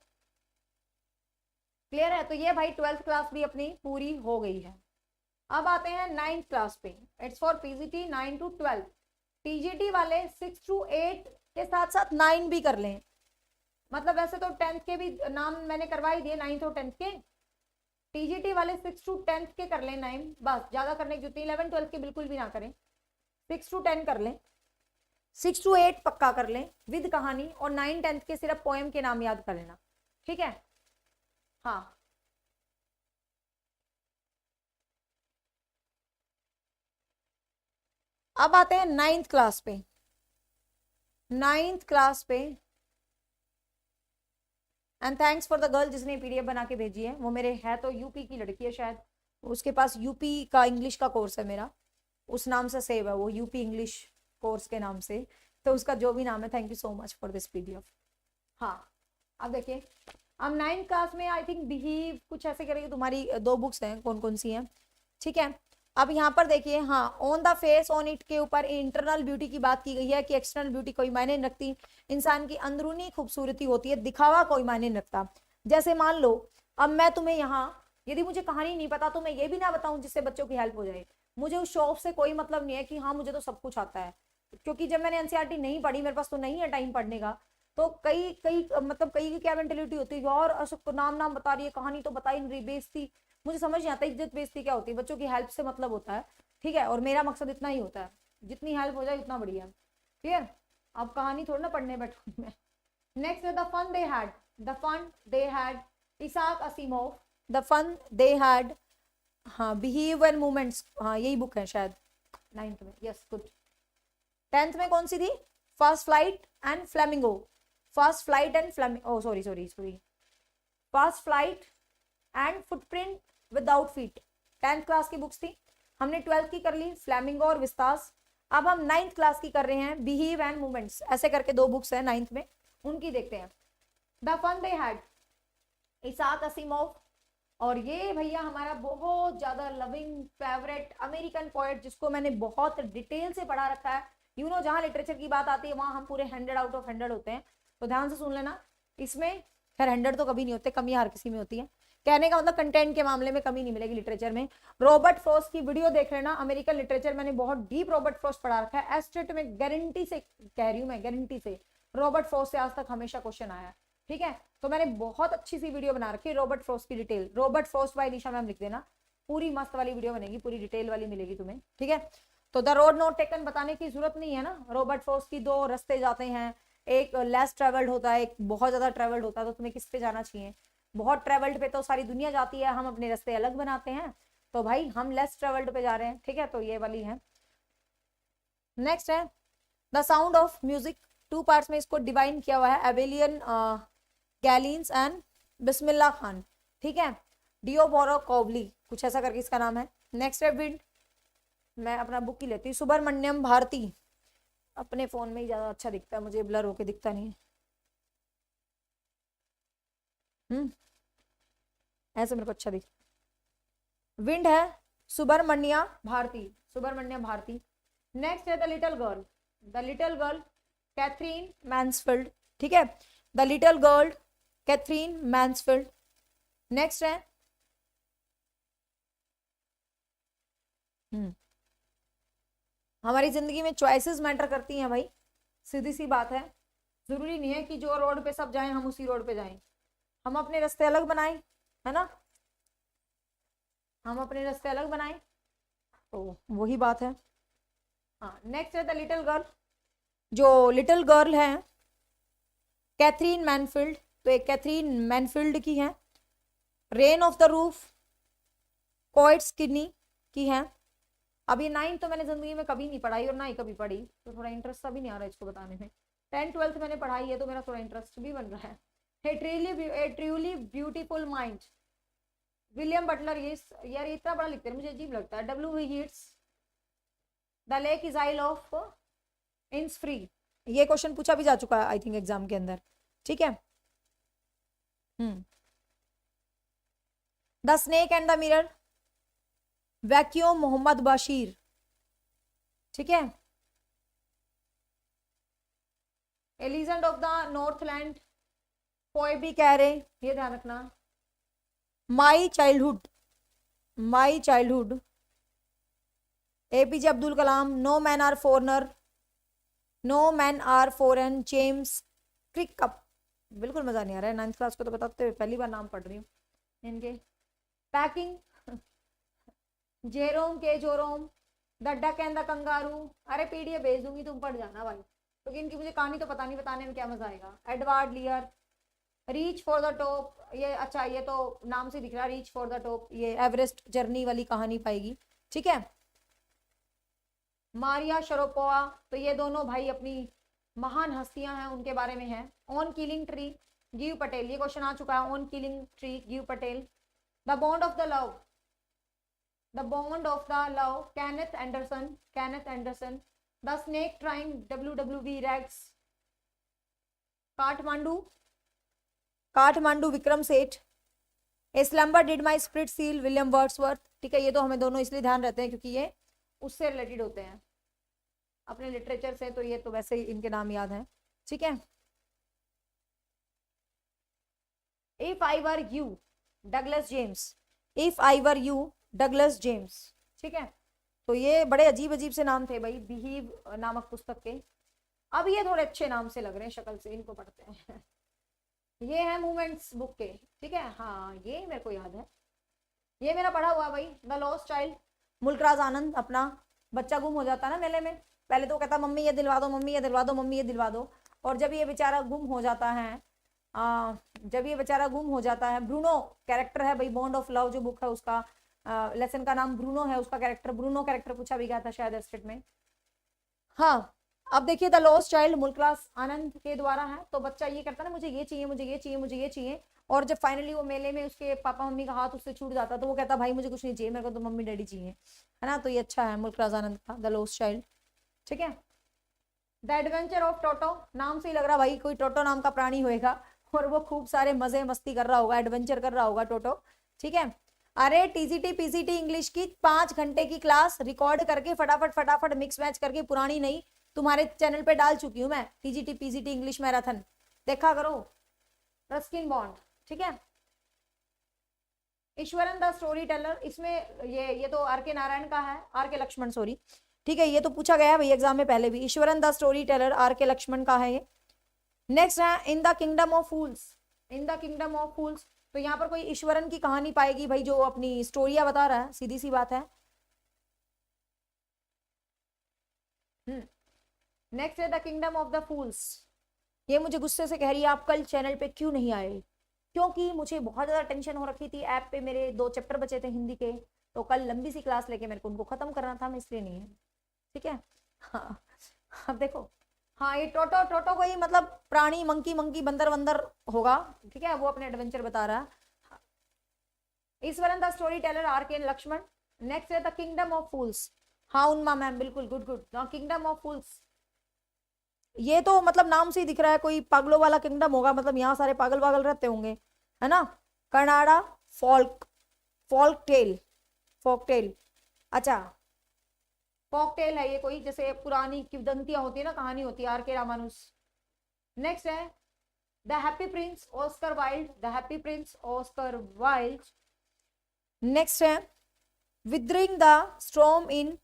क्लियर है। तो ये भाई 12th क्लास भी अपनी पूरी हो गई है। अब आते हैं 9th क्लास पे, it's for PGT 9 to 12। TGT वाले 6 to 8 के साथ साथ 9 भी कर लें, मतलब वैसे तो 10th के भी नाम मैंने करवा ही दिए, 9th और 10th के, टीजीटी वाले 6 to 10th के कर लें 9, बस ज्यादा करने की जरूरत नहीं, 11 12 के बिल्कुल भी ना करें, 6 to 10 कर लें, 6 to 8 पक्का कर लें विद कहानी, और 9 10th के सिर्फ पोएम के नाम याद कर लेना, ठीक है। हाँ, अब आते हैं 9th क्लास पे, 9th क्लास पे, and thanks for the girl जिसने पीडीएफ बना के भेजी है, वो मेरे है तो यूपी की लड़की है शायद, उसके पास यूपी का इंग्लिश का कोर्स है मेरा, उस नाम से सेव है वो, यूपी इंग्लिश कोर्स के नाम से, तो उसका जो भी नाम है, thank you so much for this PDF. हाँ, अब देखिए, अब 9th क्लास में आई थिंक बिहीव कुछ ऐसे करेगी, तुम्हारी 2 बुक्स हैं, कौन कौन सी हैं, ठीक है। अब यहाँ पर देखिए, हाँ, on the face on it के ऊपर इंटरनल ब्यूटी की बात की गई है कि एक्सटर्नल ब्यूटी कोई मायने नहीं रखती, इंसान की अंदरूनी खूबसूरती होती है, दिखावा कोई मायने नहीं रखता। जैसे मान लो अब मैं तुम्हें यहाँ, यदि मुझे कहानी नहीं पता तो मैं ये भी ना बताऊं जिससे बच्चों की हेल्प हो जाए, मुझे उस शो ऑफ से कोई मतलब नहीं है कि हाँ मुझे तो सब कुछ आता है, क्योंकि जब मैंने एनसीईआरटी नहीं पढ़ी, मेरे पास तो नहीं है टाइम पढ़ने का, तो कई कई मतलब कई की क्या मेंटेलिटी होती है, यार अशोक को नाम नाम बता रही है, कहानी तो बता ही नहीं रही, बेइज्जती। मुझे समझ नहीं आता इज्जत बेइज्जती क्या होती है, बच्चों की हेल्प से मतलब होता है, ठीक है, और मेरा मकसद इतना ही होता है, जितनी हेल्प हो जाए उतना बढ़िया। क्लियर? अब कहानी थोड़ी ना पढ़ने बैठूंगी मैं। नेक्स्ट है the fun they had, the fun they had, Isaac Asimov, the fun they had, हाँ बिहेव एंड मूवमेंट्स, हाँ यही बुक है शायद 9th में, यस गुड। 10th में कौन सी थी? First flight and flamingo, first flight and flamingo, oh sorry sorry sorry, first flight and footprint without feet, 10th class की बुक्स थी। हमने 12th की कर ली, फ्लेमिंगो और विस्तास। अब हम 9th क्लास की कर रहे हैं, बिहेव एंड मूवमेंट्स, ऐसे करके 2 बुक्स है 9th में, उनकी देखते हैं। The fun they had, Isaac Asimov, और ये भैया हमारा बहुत ज्यादा लविंग फेवरेट अमेरिकन पोएट, जिसको मैंने बहुत डिटेल से पढ़ा रखा है, यू नो, जहां लिटरेचर की बात आती है वहां हम पूरे 100 आउट ऑफ 100 होते हैं, तो ध्यान से सुन लेना। इसमें खैर 100 तो कभी नहीं होते, कमी हर किसी में होती है, कहने का मतलब कंटेंट के मामले में कमी नहीं मिलेगी लिटरेचर में। रॉबर्ट फ्रॉस्ट की वीडियो देख लेना, अमेरिकन लिटरेचर, मैंने बहुत डीप रॉबर्ट फ्रॉस्ट पढ़ा रखा है, एस्टेट में गारंटी से कह रही हूँ मैं, गारंटी से रॉबर्ट फ्रॉस्ट से आज तक हमेशा क्वेश्चन आया है, ठीक है, तो मैंने बहुत अच्छी सी वीडियो बना रखी है रॉबर्ट फ्रॉस्ट की डिटेल, रॉबर्ट फ्रॉस्ट बाय निशा मैम लिख देना, पूरी मस्त वाली वीडियो बनेगी, पूरी डिटेल वाली मिलेगी तुम्हें, ठीक है। तो द रोड नॉट टेकन बताने की जरूरत नहीं है ना, रॉबर्ट फ्रॉस्ट की 2 रास्ते जाते हैं, एक लेस ट्रेवल्ड होता है, एक बहुत ज्यादा ट्रेवल्ड होता है, तो तुम्हें किस पे जाना चाहिए? बहुत ट्रेवल्ड पे तो सारी दुनिया जाती है, हम अपने रास्ते अलग बनाते हैं, तो भाई हम लेस ट्रेवल्ड पे जा रहे हैं, ठीक है, तो ये वाली है। नेक्स्ट है the sound of music, 2 parts में इसको डिवाइन किया हुआ है, एवेलियन गैलिन्स एंड बिस्मिल्लाह खान, ठीक है, डियोबोरो कोवली, कुछ ऐसा करके इसका नाम है। नेक्स्ट है विंड, मैं अपना बुक ही लेती हूँ, सुब्रमण्यम भारती, अपने फोन में ही ज्यादा अच्छा दिखता है, मुझे ब्लर होके दिखता नहीं है, ऐसे मेरे को अच्छा दिखता। विंड है सुब्रमण्या भारती, सुब्रमण्यम भारती। नेक्स्ट है the little girl, the little girl Katherine Mansfield, ठीक है, the little girl Katherine Mansfield. Next है हमारी जिंदगी में चॉइसेस मैटर करती हैं भाई, सीधी सी बात है, जरूरी नहीं है कि जो रोड पे सब जाएं हम उसी रोड पे जाएं, हम अपने रास्ते अलग बनाएं, है ना, हम अपने रास्ते अलग बनाएं, तो वही बात है। हाँ नेक्स्ट है द लिटिल गर्ल, जो लिटिल गर्ल है कैथरीन मैनफील्ड, तो एक कैथरीन मैनफील्ड की है। Rain of the roof Coates Kinney की है। अब ये 9th तो मैंने जिंदगी में कभी नहीं पढ़ाई और ना ही कभी पढ़ी, तो थोड़ा इंटरेस्ट अभी नहीं आ रहा है इसको बताने में। 10th 12th मैंने पढ़ाई है, तो मेरा थोड़ा इंटरेस्ट भी बन रहा है। A truly beautiful mind, William Butler, ये यार इतना बड़ा लिखते हैं मुझे अजीब लगता है। W V Yeats, the lake is isle of Innisfree, ये क्वेश्चन पूछा भी जा चुका है आई थिंक एग्जाम के अंदर, ठीक है। The snake and the mirror, Vaikom Muhammad Basheer, ठीक है। A legend of the northland Phoebe Cary, ये ध्यान रखना। My childhood, my childhood APJ Abdul Kalam, no man are foreigner, no man are foreign, James Kirkup, बिल्कुल मजा नहीं आ रहा है 9th क्लास को तो बताते हुए, पहली बार नाम पढ़ रही हूँ इनके। Packing, Jerome K Jerome, the duck and the kangaroo, अरे पीडीएफ भेज दूंगी तुम पढ़ जाना भाई, क्योंकि इनकी मुझे कहानी तो पता नहीं, बताने में क्या मजा आएगा। Edward लियर, reach for the top, ये अच्छा ये तो नाम से दिख रहा है, रीच फॉर द टॉप, ये एवरेस्ट जर्नी वाली कहानी पाएगी, ठीक है। मारिया शरोपोवा, तो ये दोनों भाई अपनी महान हस्तियां हैं, उनके बारे में है। On killing tree, Gieve Patel, ये क्वेश्चन आ चुका है, on killing tree, Gieve Patel. The bond of the love, the bond of the love, Kenneth Anderson, Kenneth Anderson. The snake trying, WW Rex. Kathmandu, Kathmandu Vikram Seth. A slumber did my spirit seal, William Wordsworth, ठीक है, ये तो हमें दोनों इसलिए ध्यान रहते हैं क्योंकि ये उससे रिलेटेड होते हैं अपने लिटरेचर से, तो ये तो वैसे ही इनके नाम याद हैं, ठीक है। If I were you, Douglas James, if I were you, Douglas James, ठीक है। तो ये बड़े अजीब अजीब से नाम थे भाई बिहीव नामक पुस्तक के। अब ये थोड़े अच्छे नाम से लग रहे हैं शक्ल से, इनको पढ़ते हैं। ये है मूवमेंट्स बुक के, ठीक है। हाँ ये मेरे को याद है, ये मेरा पढ़ा हुआ भाई, द लॉस्ट चाइल्ड। मुल्कराज आनंद, अपना बच्चा गुम हो जाता है ना मेले में, पहले तो कहता मम्मी ये दिलवा दो, मम्मी ये दिलवा दो, मम्मी ये दिलवा दो। और जब ये बेचारा गुम हो जाता है, जब ये बेचारा गुम हो जाता है, ब्रूनो कैरेक्टर है भाई, बॉन्ड ऑफ लव जो बुक है उसका लेसन का नाम ब्रूनो है, उसका कैरेक्टर ब्रूनो कैरेक्टर पूछा भी गया था शायद एस्टेट में। हाँ अब देखिए द लॉस्ट चाइल्ड मुल्कराज आनंद के द्वारा है। तो बच्चा ये करता ना मुझे ये चाहिए, मुझे ये चाहिए, मुझे ये चाहिए। और जब फाइनली वो मेले में उसके पापा मम्मी का हाथ उससे छूट जाता तो वो कहता भाई मुझे कुछ नहीं चाहिए, मेरे को तो मम्मी डैडी चाहिए, है ना। तो ये अच्छा है मुल्कराज आनंद का द लॉस्ट चाइल्ड, ठीक है। द एडवेंचर ऑफ टोटो, नाम से ही लग रहा भाई कोई टोटो नाम का प्राणी होएगा और वो खूब सारे मजे मस्ती कर रहा होगा, एडवेंचर कर रहा होगा टोटो, ठीक है। अरे टीजीटी पीजीटी इंग्लिश की 5 घंटे की क्लास रिकॉर्ड करके फटाफट फटाफट मिक्स मैच करके, पुरानी नहीं, तुम्हारे चैनल पे डाल चुकी हूँ मैं, टीजीटी पीजीटी इंग्लिश मैराथन, देखा करो। रस्किन बॉन्ड, ठीक है। ईश्वरन द स्टोरी टेलर, इसमें ये तो आर के नारायण का है, आर के लक्ष्मण सॉरी, ठीक है। ये तो पूछा गया है भाई एग्जाम में पहले भी, Iswaran the story teller R K Laxman का है ये। नेक्स्ट है in the kingdom of fools, in the kingdom of fools. तो यहाँ पर कोई ईश्वरन की कहानी पाएगी भाई जो अपनी स्टोरिया बता रहा है, सीधी सी बात है। नेक्स्ट है the kingdom of the fools. ये मुझे गुस्से से कह रही है आप कल चैनल पे क्यों नहीं आए, क्योंकि मुझे बहुत ज्यादा टेंशन हो रखी थी, ऐप पे मेरे 2 चैप्टर बचे थे हिंदी के, तो कल लंबी सी क्लास लेके मेरे को उनको खत्म करना था, मैं इसलिए नहीं है, ठीक है। हाँ अब देखो, हाँ ये टोटो, टोटो कोई मतलब प्राणी, मंकी मंकी बंदर वंदर होगा, ठीक है, वो अपने एडवेंचर बता रहा है। Iswaran the story teller R K Laxman. Next है द किंगडम ऑफ फूल्स, हाँ उन्मा मैम बिल्कुल, good good, the kingdom of fools. ये तो मतलब नाम से ही दिख रहा है कोई पागलों वाला किंगडम होगा, मतलब यहाँ सारे पागल पागल रहते होंगे, है ना। Canada folk, folk tale, folk tale, अच्छा फोक टेल है ये कोई, जैसे पुरानी किंवदंतियां होती है ना, कहानी होती है, आर के रामानुज। नेक्स्ट है the happy prince Oscar Wilde, the happy prince Oscar Wilde. Next है weathering the storm in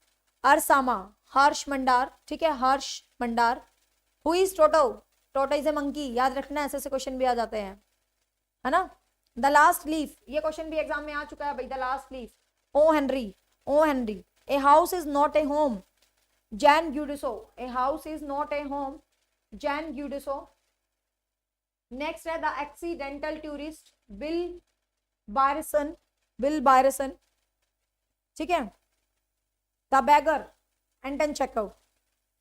Ersama, Harsh Mander, ठीक है, Harsh Mander. Who is Toto, Toto is a monkey, याद रखना ऐसे ऐसे क्वेश्चन भी आ जाते हैं, है ना। द लास्ट लीफ, ये क्वेश्चन भी एग्जाम में आ चुका है भाई, the last leaf. O Henry, O Henry, a house is not a home, Zan Gaudioso, a house is not a home, Zan Gaudioso. Next है the accidental tourist, Bill Bryson, Bill Bryson, ठीक है। The beggar, Anton Chekhov,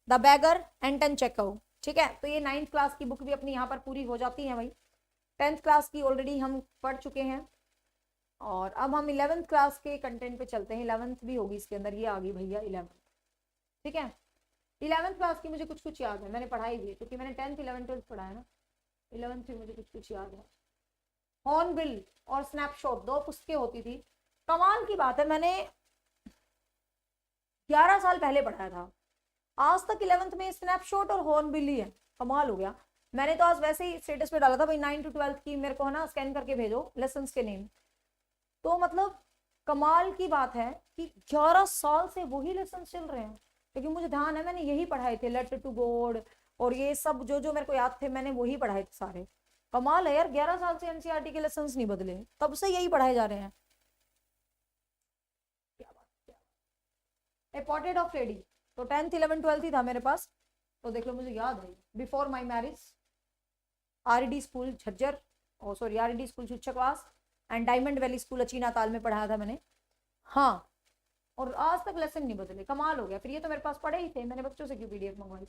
the beggar Anton Chekhov, ठीक है। तो ये 9th class की book भी अपनी यहाँ पर पूरी हो जाती है भाई, 10th क्लास की ऑलरेडी हम पढ़ चुके हैं, और अब हम 11th क्लास के कंटेंट पे चलते हैं। 11th भी होगी इसके अंदर, ये आ गई भैया 11th, ठीक है। 11th क्लास की मुझे कुछ कुछ याद है, मैंने पढ़ाई भी है, क्योंकि मैंने 10th 11th 12th पढ़ा है ना, 11th भी मुझे कुछ कुछ याद है। हॉर्नबिल और स्नैपशॉट 2 पुस्तकें होती थी, कमाल की बात है, मैंने 11 साल पहले पढ़ाया था, आज तक 11th में स्नैपशॉट और हॉर्नबिल ही है, कमाल हो गया। मैंने तो आज वैसे ही स्टेटस पे डाला था भाई 9 to 12th की मेरे को है ना स्कैन करके भेजो लेसन्स के नेम, तो मतलब कमाल की बात है कि 11 साल से वही लेसन चल रहे हैं, क्योंकि मुझे ध्यान है मैंने यही पढ़ाए थे, लेटर टू गॉड और ये सब जो जो मेरे को याद थे मैंने वही पढ़ाए थे सारे। कमाल है यार, 11 साल से एनसीईआरटी के लेसन नहीं बदले, तब से यही पढ़ाए जा रहे हैं, क्या बात। ए पोर्ट्रेट ऑफ लेडी, तो 10th 11th 12th ही था मेरे पास, तो देख लो मुझे याद है। Before my marriage, RD school Jhajjar, oh sorry RD school Chhuchhakwas and diamond valley school Achina ताल में पढ़ाया था मैंने, हाँ, और आज तक लेसन नहीं बदले, कमाल हो गया। फिर ये तो मेरे पास पढ़े ही थे, मैंने बच्चों से क्यों पीडीएफ मंगवाई।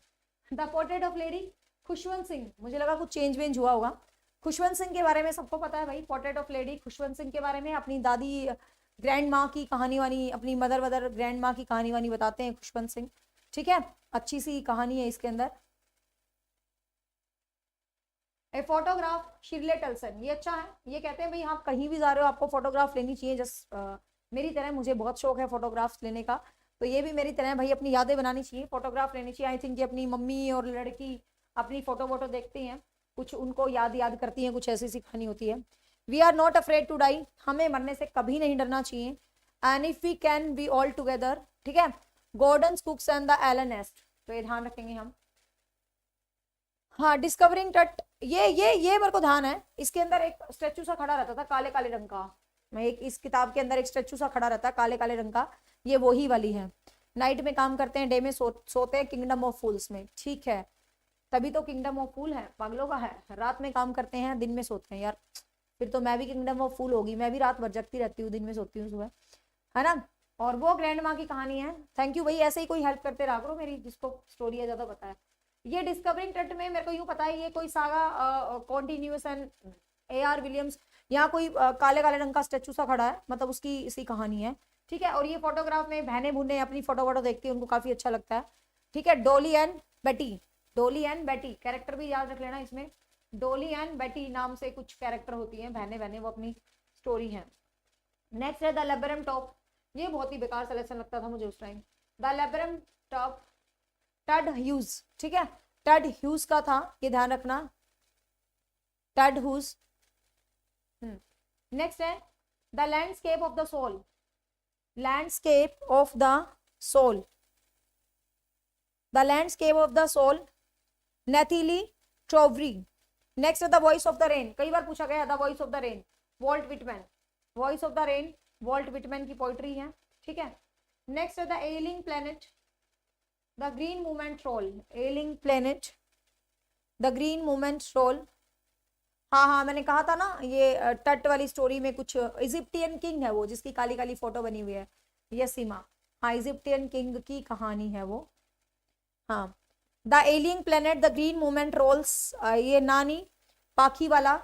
The portrait of lady, Khushwant Singh, मुझे लगा कुछ चेंज वेंज हुआ होगा। खुशवंत सिंह के बारे में सबको पता है भाई, portrait of lady Khushwant Singh के बारे में अपनी दादी ग्रैंड माँ की कहानी वानी, अपनी मदर ग्रैंड माँ की कहानी वानी बताते हैं खुशवंत सिंह, ठीक है, अच्छी सी कहानी है इसके अंदर। ए फोटोग्राफ, शिरले टल्सन, ये अच्छा है, ये कहते हैं भाई आप कहीं भी जा रहे हो आपको फोटोग्राफ लेनी चाहिए, जस्ट मेरी तरह मुझे बहुत शौक है फोटोग्राफ्स लेने का, तो ये भी मेरी तरह भाई अपनी यादें बनानी चाहिए, फोटोग्राफ लेनी चाहिए। आई थिंक ये अपनी मम्मी और लड़की अपनी फोटो वोटो देखती हैं, कुछ उनको याद याद करती हैं, कुछ ऐसी सी कहानी होती है। We are not afraid to die, हमें मरने से कभी नहीं डरना चाहिए। And if we can be all together, ठीक है, Gordon Cooks and the Alan East, तो ये ध्यान रखेंगे हम। हाँ, डिस्कवरिंग टट, ये मेरे को ध्यान है, इसके अंदर एक स्टेचू सा खड़ा रहता था काले काले रंग का, मैं एक इस किताब के अंदर एक स्टेचू सा खड़ा रहता है काले काले रंग का, ये वही वाली है। नाइट में काम करते हैं, डे में सोते हैं किंगडम ऑफ फूल्स में, ठीक है, तभी तो किंगडम ऑफ फूल है, पागलों का है, रात में काम करते हैं दिन में सोते हैं यार, फिर तो मैं भी किंगडम ऑफ फूल होगी, मैं भी रात भर जगती रहती हूँ, दिन में सोती हूँ सुबह, है ना। और वो ग्रैंड माँ की कहानी है, थैंक यू भाई, ऐसे ही कोई हेल्प करते रहा करो मेरी, जिसको स्टोरी है ज्यादा पता है। ये डिस्कवरिंग टट में मेरे को यूं पता है ये कोई saga continuous and AR Williams, यहाँ कोई काले काले रंग का स्टेचू सा खड़ा है, मतलब उसकी इसी कहानी है, ठीक है। और ये फोटोग्राफ में बहने बुने अपनी फोटो वोटो देखती है, उनको काफी अच्छा लगता है, ठीक है। डोली एंड बेटी, डोली एंड बेटी कैरेक्टर भी याद रख लेना इसमें, डोली एंड बेटी नाम से कुछ कैरेक्टर होती हैं, बहने बहने, वो अपनी स्टोरी है। नेक्स्ट है द लेबरम टॉप, ये बहुत ही बेकार सिलेक्शन लगता था मुझे उस time, the laburnum top, Ted Hughes, ठीक है, टड ह्यूज का था, ये ध्यान रखना, टड ह्यूज। नेक्स्ट है the landscape of the soul, landscape of the soul, the landscape of the soul, Nathalie Trouillot. Next है the voice of the rain, कई बार पूछा गया the voice of the rain, Walt Whitman, voice of the rain Walt Whitman की poetry है, ठीक है। Next है the ailing planet, the green movement role, ailing planet, the green movement role. हाँ हाँ, मैंने कहा था ना ये तट वाली स्टोरी में कुछ इजिप्टियन किंग है वो, जिसकी काली काली फोटो बनी हुई है, यसीमा, हाँ इजिप्टियन किंग की कहानी है वो, हाँ। The alien planet, the green movement rolls, ये नानी पाखी वाला,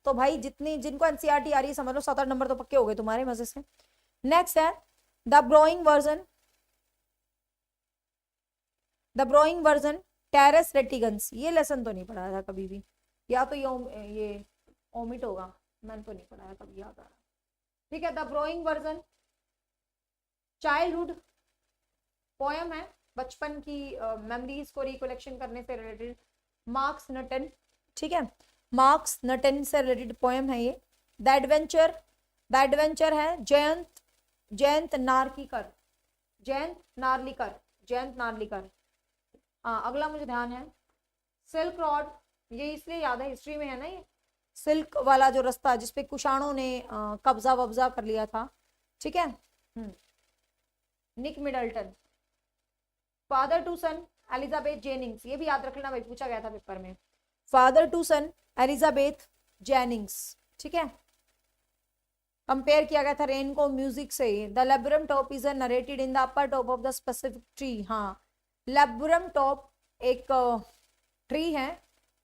तो भाई जितनी जिनको NCERT आ रही है समझ लो 7-8 नंबर तो पक्के हो गए तुम्हारे मजे से। नेक्स्ट है the browning version, the browning version, Terence Rattigan's, ये लेसन तो नहीं पढ़ा था कभी भी, या तो ये ओमिट होगा, मैंने तो नहीं पढ़ाया कभी, याद आ रहा, ठीक है। The browning version childhood poem है, बचपन की मेमोरीज को रिकलेक्शन करने से रिलेटेड, मार्क्स नटन, ठीक है, मार्क्स नटन से रिलेटेड पोयम है ये। द एडवेंचर, द एडवेंचर है जयंत नार्लिकर, जयंत नार्लिकर, जयंत नार्लिकर। हाँ, अगला मुझे ध्यान है सिल्क रॉड, ये इसलिए याद है हिस्ट्री में है ना, ये सिल्क वाला जो रास्ता जिसपे कुषाणों ने कब्जा वब्जा कर लिया था, ठीक है। Nick Middleton, father to son Elizabeth Jennings, ये भी याद रख लेना भाई, पूछा गया था पेपर में, father to son Elizabeth Jennings, ठीक है। कंपेयर किया गया था रेन को म्यूजिक से, the labrum top is narrated in the upper top of the specific tree, हाँ लेब्रम टॉप एक ट्री है,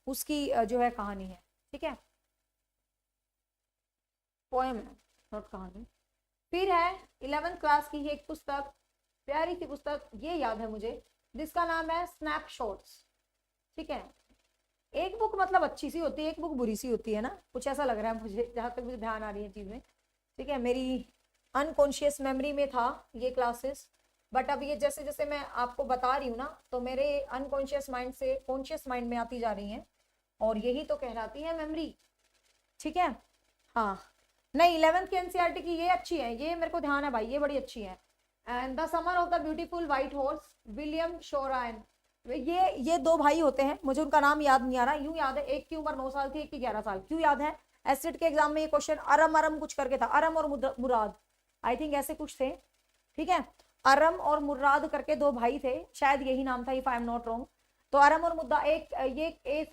उसकी जो है कहानी है, ठीक है, पोएम है नॉट कहानी। फिर है 11th क्लास की एक पुस्तक, प्यारी सी पुस्तक, ये याद है मुझे, जिसका नाम है स्नैपशॉट्स, ठीक है। एक बुक मतलब अच्छी सी होती है, एक बुक बुरी सी होती है ना, कुछ ऐसा लग रहा है मुझे, जहां तक मुझे ध्यान आ रही है चीजें, ठीक है। मेरी अनकॉन्शियस मेमोरी में था ये क्लासेस, बट अब ये जैसे जैसे मैं आपको बता रही हूँ ना, तो मेरे अनकॉन्शियस माइंड से कॉन्शियस माइंड में आती जा रही हैं, और यही तो कहलाती है मेमोरी, ठीक है। हाँ, नहीं 11th की NCERT की ये अच्छी है, ये मेरे को ध्यान है भाई, ये बड़ी अच्छी है। And the summer of the beautiful white horse, William Saroyan, ये दो भाई होते हैं, मुझे उनका नाम याद नहीं आ रहा, यूं याद है एक की उम्र 9 साल थी, एक की 11 साल, क्यों याद है, एसिड के एग्जाम में ये क्वेश्चन अरम अरम कुछ करके था, अरम और मुराद, आई थिंक ऐसे कुछ थे, ठीक है। अरम और मुराद करके दो भाई थे, शायद यही नाम था if I am not wrong. तो अरम और मुद्दा, एक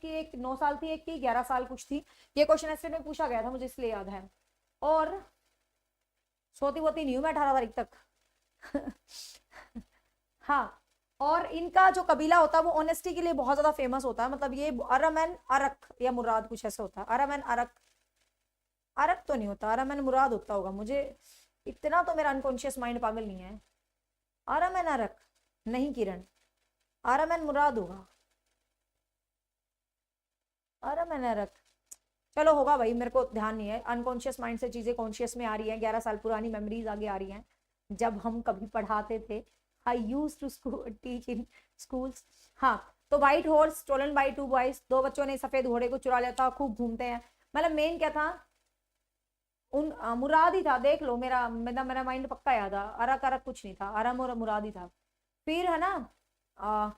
की एक 9 साल थी, एक की 11 साल कुछ थी, ये क्वेश्चन एसिड में पूछा गया था, मुझे इसलिए याद है। और सोती वोती नहीं हूं मैं 18 तारीख तक हाँ, और इनका जो कबीला होता है वो ऑनेस्टी के लिए बहुत ज्यादा फेमस होता है, मतलब ये अरम एंड अरक या मुराद कुछ ऐसे होता है, अरम एंड अरक, अरक तो नहीं होता, अरम एंड मुराद होता होगा, मुझे इतना तो मेरा अनकॉन्शियस माइंड पागल नहीं है। अरम एंड अरक नहीं किरण, अरम एंड मुराद होगा, अरम एंड अरक, चलो होगा भाई, मेरे को ध्यान नहीं है, अनकॉन्शियस माइंड से चीजें कॉन्शियस में आ रही हैं, 11 साल पुरानी मेमोरीज आगे आ रही हैं, जब हम कभी पढ़ाते थे, I use to teach in schools. हाँ, तो white horse stolen by 2 boys, दो बच्चों ने सफेद घोड़े को चुरा लिया था, खूब घूमते हैं, मतलब मेन क्या था, मुराद ही था, देख लो, मेरा माइंड पक्का याद है, अरक अरक कुछ नहीं था, अरम और मुराद ही था। फिर है ना, आ,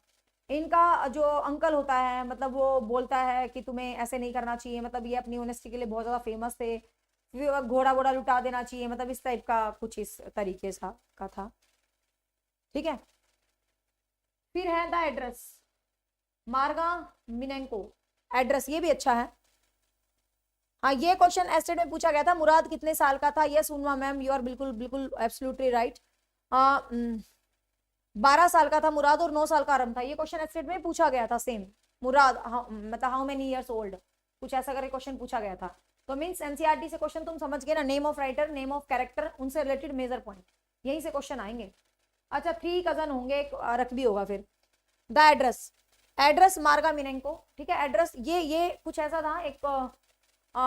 इनका जो अंकल होता है, मतलब वो बोलता है कि तुम्हें ऐसे नहीं करना चाहिए, मतलब ये अपनी ऑनेस्टी के लिए बहुत ज्यादा फेमस थे। फिर घोड़ा घोड़ा लुटा देना चाहिए, मतलब इस टाइप का कुछ इस तरीके सा का था। ठीक है। फिर है द एड्रेस, मार्गा मिनेंको, एड्रेस, ये भी अच्छा है। हाँ, ये क्वेश्चन एस्टेट में पूछा गया था, मुराद कितने साल का था? यस उन्मा मैम, यू आर बिल्कुल बिल्कुल एब्सोल्युटली राइट। 12 साल का था मुराद और 9 साल का आरम था। ये क्वेश्चन एस्टेट में पूछा गया था सेम। मुराद मतलब हाउ मेनी इयर्स ओल्ड, कुछ ऐसा करके क्वेश्चन पूछा गया था। तो मीन्स एनसीईआरटी से क्वेश्चन तुम समझ गए ना, name of writer, name of character, उनसे रिलेटेड मेजर पॉइंट, यहीं से क्वेश्चन आएंगे। अच्छा, 3 कजन होंगे, एक रख भी होगा। फिर द एड्रेस, एड्रेस मार्गा मिनेंको, ठीक है। एड्रेस ये कुछ ऐसा था, एक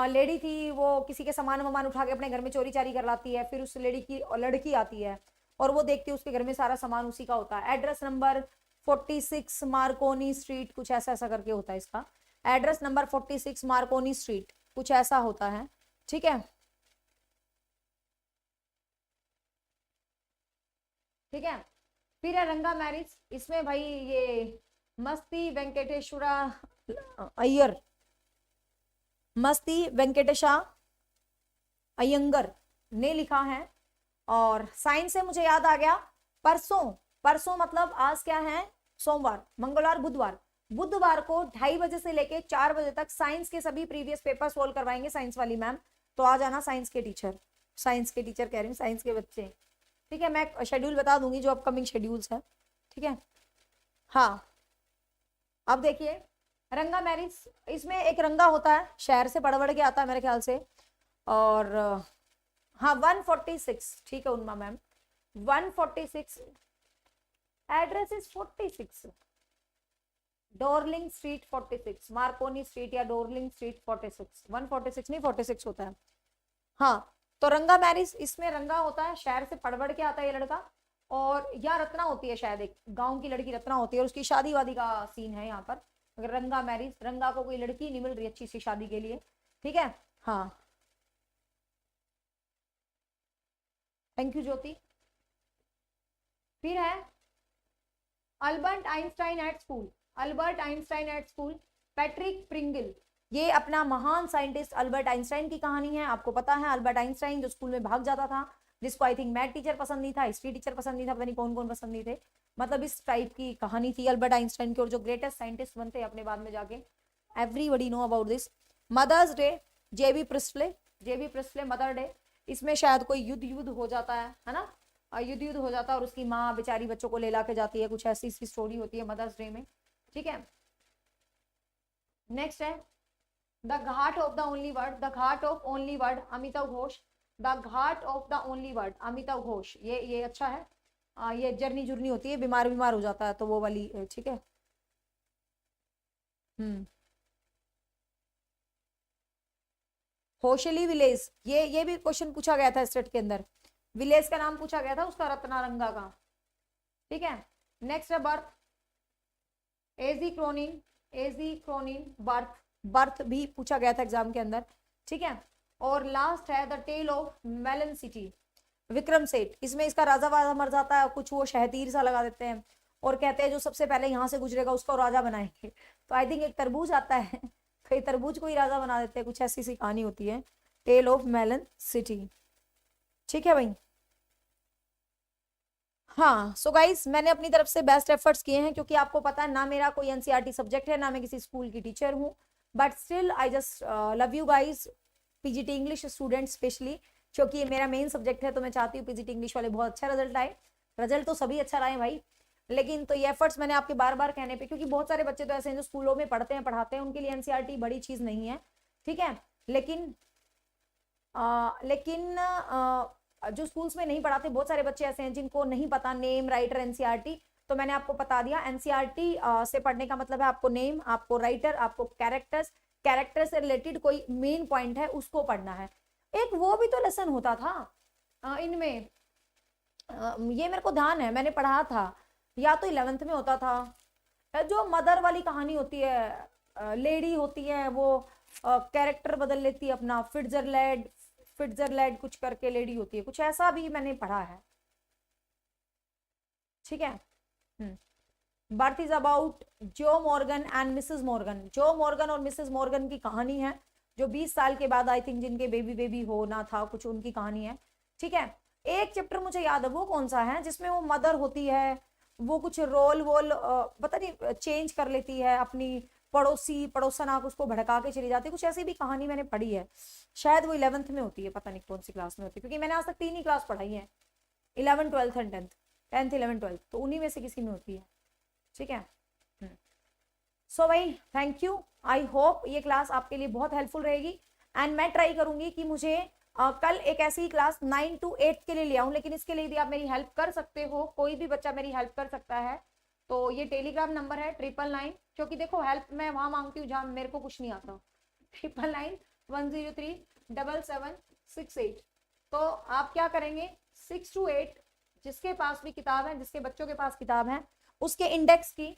लेडी थी, वो किसी के सामान वामान उठा के अपने घर में चोरी चारी कर लाती है, फिर उस लेडी की लड़की आती है और वो देखती है उसके घर में सारा सामान उसी का होता है। एड्रेस नंबर 46 मार्कोनी स्ट्रीट, कुछ ऐसा ऐसा करके होता है इसका। एड्रेस नंबर 46 मार्कोनी स्ट्रीट, कुछ ऐसा होता है। ठीक है, ठीक है। फिर है रंगा मैरिज, इसमें भाई ये मस्ती वेंकटेश्वरा अय्यर, मस्ती वेंकटेशा अयंगर ने लिखा है। और साइंस से मुझे याद आ गया, परसों, परसों मतलब आज क्या है, सोमवार, मंगलवार, बुधवार, बुधवार को 2:30 से लेके 4 बजे तक साइंस के सभी प्रीवियस पेपर सोल्व करवाएंगे साइंस वाली मैम। तो आ जाना साइंस के टीचर, साइंस के टीचर कह रही हूँ, साइंस के बच्चे। ठीक है, मैं शेड्यूल बता दूंगी जो अपकमिंग शेड्यूल्स है। ठीक है। हाँ, अब देखिए रंगा मैरिज, इसमें एक रंगा होता है, शहर से पढ़ पढ़ के आता है मेरे ख्याल से। और हाँ 146, ठीक है Unma ma'am, 146, address is 46, Dorling street 46, Marconi street या डोरलिंग स्ट्रीट 46, 146 नहीं 46 होता है। हाँ, तो रंगा मैरिज, इसमें रंगा होता है, शहर से पढ़ पढ़ के आता है ये लड़का। और यहाँ रत्ना होती है, शायद एक गांव की लड़की रत्ना होती है, और उसकी शादी वादी का सीन है यहाँ पर। अगर रंगा मैरिज, रंगा को कोई लड़की नहीं मिल रही अच्छी सी शादी के लिए। ठीक है। हाँ, थैंक यू ज्योति। फिर है Albert Einstein at school, Albert Einstein at school, Patrick Pringle, ये अपना महान साइंटिस्ट अल्बर्ट आइंस्टाइन की कहानी है। आपको पता है अल्बर्ट आइंस्टाइन जो स्कूल में भाग जाता था, जिसको आई थिंक मैथ टीचर पसंद नहीं था, हिस्ट्री टीचर पसंद नहीं था, पता नहीं कौन कौन पसंद नहीं थे, मतलब इस टाइप की कहानी थी अल्बर्ट आइंस्टाइन की। और जो ग्रेटेस्ट साइंटिस्ट बनते अपने बाद में जाके, everybody know about this. Mother's day, J B Priestley, J B Priestley mother day, इसमें शायद कोई युद्ध युद्ध हो जाता है ना, युद्ध युद्ध हो जाता है और उसकी माँ बेचारी बच्चों को ले ला के जाती है, कुछ ऐसी इसकी स्टोरी होती है मदर्स डे में। ठीक है। नेक्स्ट है the Ghat of the only word, the Ghat of only word, Amitabh Ghosh, the Ghat of the only word, Amitabh Ghosh, ये अच्छा है। ये जर्नी जुर्नी होती है, बीमार बीमार हो जाता है तो वो वाली। ठीक है। होशली विलेज, ये भी क्वेश्चन पूछा गया था स्टेट के अंदर, विलेज का नाम पूछा गया था उसका, रत्नारंगा का। ठीक है। नेक्स्ट है बर्थ, एजी क्रोनिन, एजी क्रोनिन बर्थ, बर्थ भी पूछा गया था एग्जाम के अंदर। ठीक है। और लास्ट है the tale of melon city, Vikram Seth, इसमें इसका राजा वाजा मर जाता है, कुछ वो शहतीर सा लगा देते हैं और कहते हैं जो सबसे पहले यहाँ से गुजरेगा उसको राजा बनाएंगे। तो आई थिंक एक तरबूज आता है तो ये तरबूज को ही राजा बना देते हैं, कुछ ऐसी सी कहानी होती है, टेल ऑफ मेलन सिटी। ठीक है भाई। हाँ, सो गाइस मैंने अपनी तरफ से बेस्ट एफर्ट्स किए हैं, क्योंकि आपको पता है ना मेरा कोई एनसीईआरटी सब्जेक्ट है, ना मैं किसी स्कूल की टीचर हूँ, but still I just love you guys, PGT English student specially, क्योंकि ये मेरा मेन सब्जेक्ट है। तो मैं चाहती हूँ पीजीटी इंग्लिश वाले बहुत अच्छा रिजल्ट आए, रिजल्ट तो सभी अच्छा रहे भाई, लेकिन तो ये एफर्ट्स मैंने आपके बार बार कहने पे, क्योंकि बहुत सारे बच्चे तो ऐसे हैं जो स्कूलों में पढ़ते हैं पढ़ाते हैं, उनके लिए एनसीईआरटी बड़ी चीज नहीं है। ठीक है। लेकिन लेकिन जो स्कूल्स में नहीं पढ़ाते, बहुत सारे बच्चे ऐसे हैं जिनको नहीं पता नेम राइटर एनसीईआरटी, तो मैंने आपको बता दिया एनसीईआरटी से पढ़ने का मतलब है आपको नेम, आपको राइटर, आपको कैरेक्टर्स, कैरेक्टर से रिलेटेड कोई मेन पॉइंट है उसको पढ़ना है। एक वो भी तो लेसन होता था इनमें, ये मेरे को ध्यान है मैंने पढ़ा था, या तो 11th में होता था, जो मदर वाली कहानी होती है, लेडी होती है वो कैरेक्टर बदल लेती है अपना, फिट्जरलैंड, फिट्जरलैंड कुछ करके लेडी होती है, कुछ ऐसा भी मैंने पढ़ा है, ठीक है। बर्थ इज अबाउट जो मॉर्गन एंड मिसेस मॉर्गन। जो मॉर्गन और मिसेस मॉर्गन की कहानी है, जो 20 साल के बाद आई थिंक जिनके बेबी होना था कुछ, उनकी कहानी है, ठीक है। एक चैप्टर मुझे याद है, वो कौन सा है जिसमें वो मदर होती है, वो कुछ रोल वोल पता नहीं चेंज कर लेती है, अपनी पड़ोसी पड़ोसन आके उसको भड़का के चली जाती है, कुछ ऐसी भी कहानी मैंने पढ़ी है। शायद वो 11th में होती है, पता नहीं कौन सी क्लास में होती है, क्योंकि मैंने आज तक 3 ही क्लास पढ़ाई है, 11, 12 एंड 10th, 10th 11 12, तो उन्हीं में से किसी में होती है, ठीक है। सो भाई थैंक यू, आई होप ये क्लास आपके लिए बहुत हेल्पफुल रहेगी। एंड मैं ट्राई करूंगी कि मुझे कल एक ऐसी क्लास 9 to 8 के लिए ले आऊं, लेकिन इसके लिए भी आप मेरी हेल्प कर सकते हो, कोई भी बच्चा मेरी हेल्प कर सकता है। तो ये टेलीग्राम नंबर है 999, क्योंकि देखो हेल्प मैं वहां मांगती हूँ जहां मेरे को कुछ नहीं आता, 9991037768। तो आप क्या करेंगे, 6 to 8 जिसके पास भी किताब है, जिसके बच्चों के पास किताब है, उसके इंडेक्स की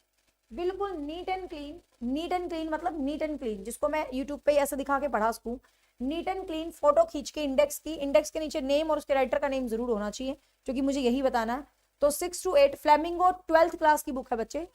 बिल्कुल नीट एंड क्लीन मतलब नीट एंड क्लीन, जिसको मैं यूट्यूब पे ऐसे दिखा के पढ़ा सकूं, नीट एंड क्लीन फोटो खींच के इंडेक्स की, इंडेक्स के नीचे नेम और उसके राइटर का नेम जरूर होना चाहिए, क्योंकि मुझे यही बताना है। तो 6 to 8 फ्लेमिंगो 12th क्लास की बुक है बच्चे।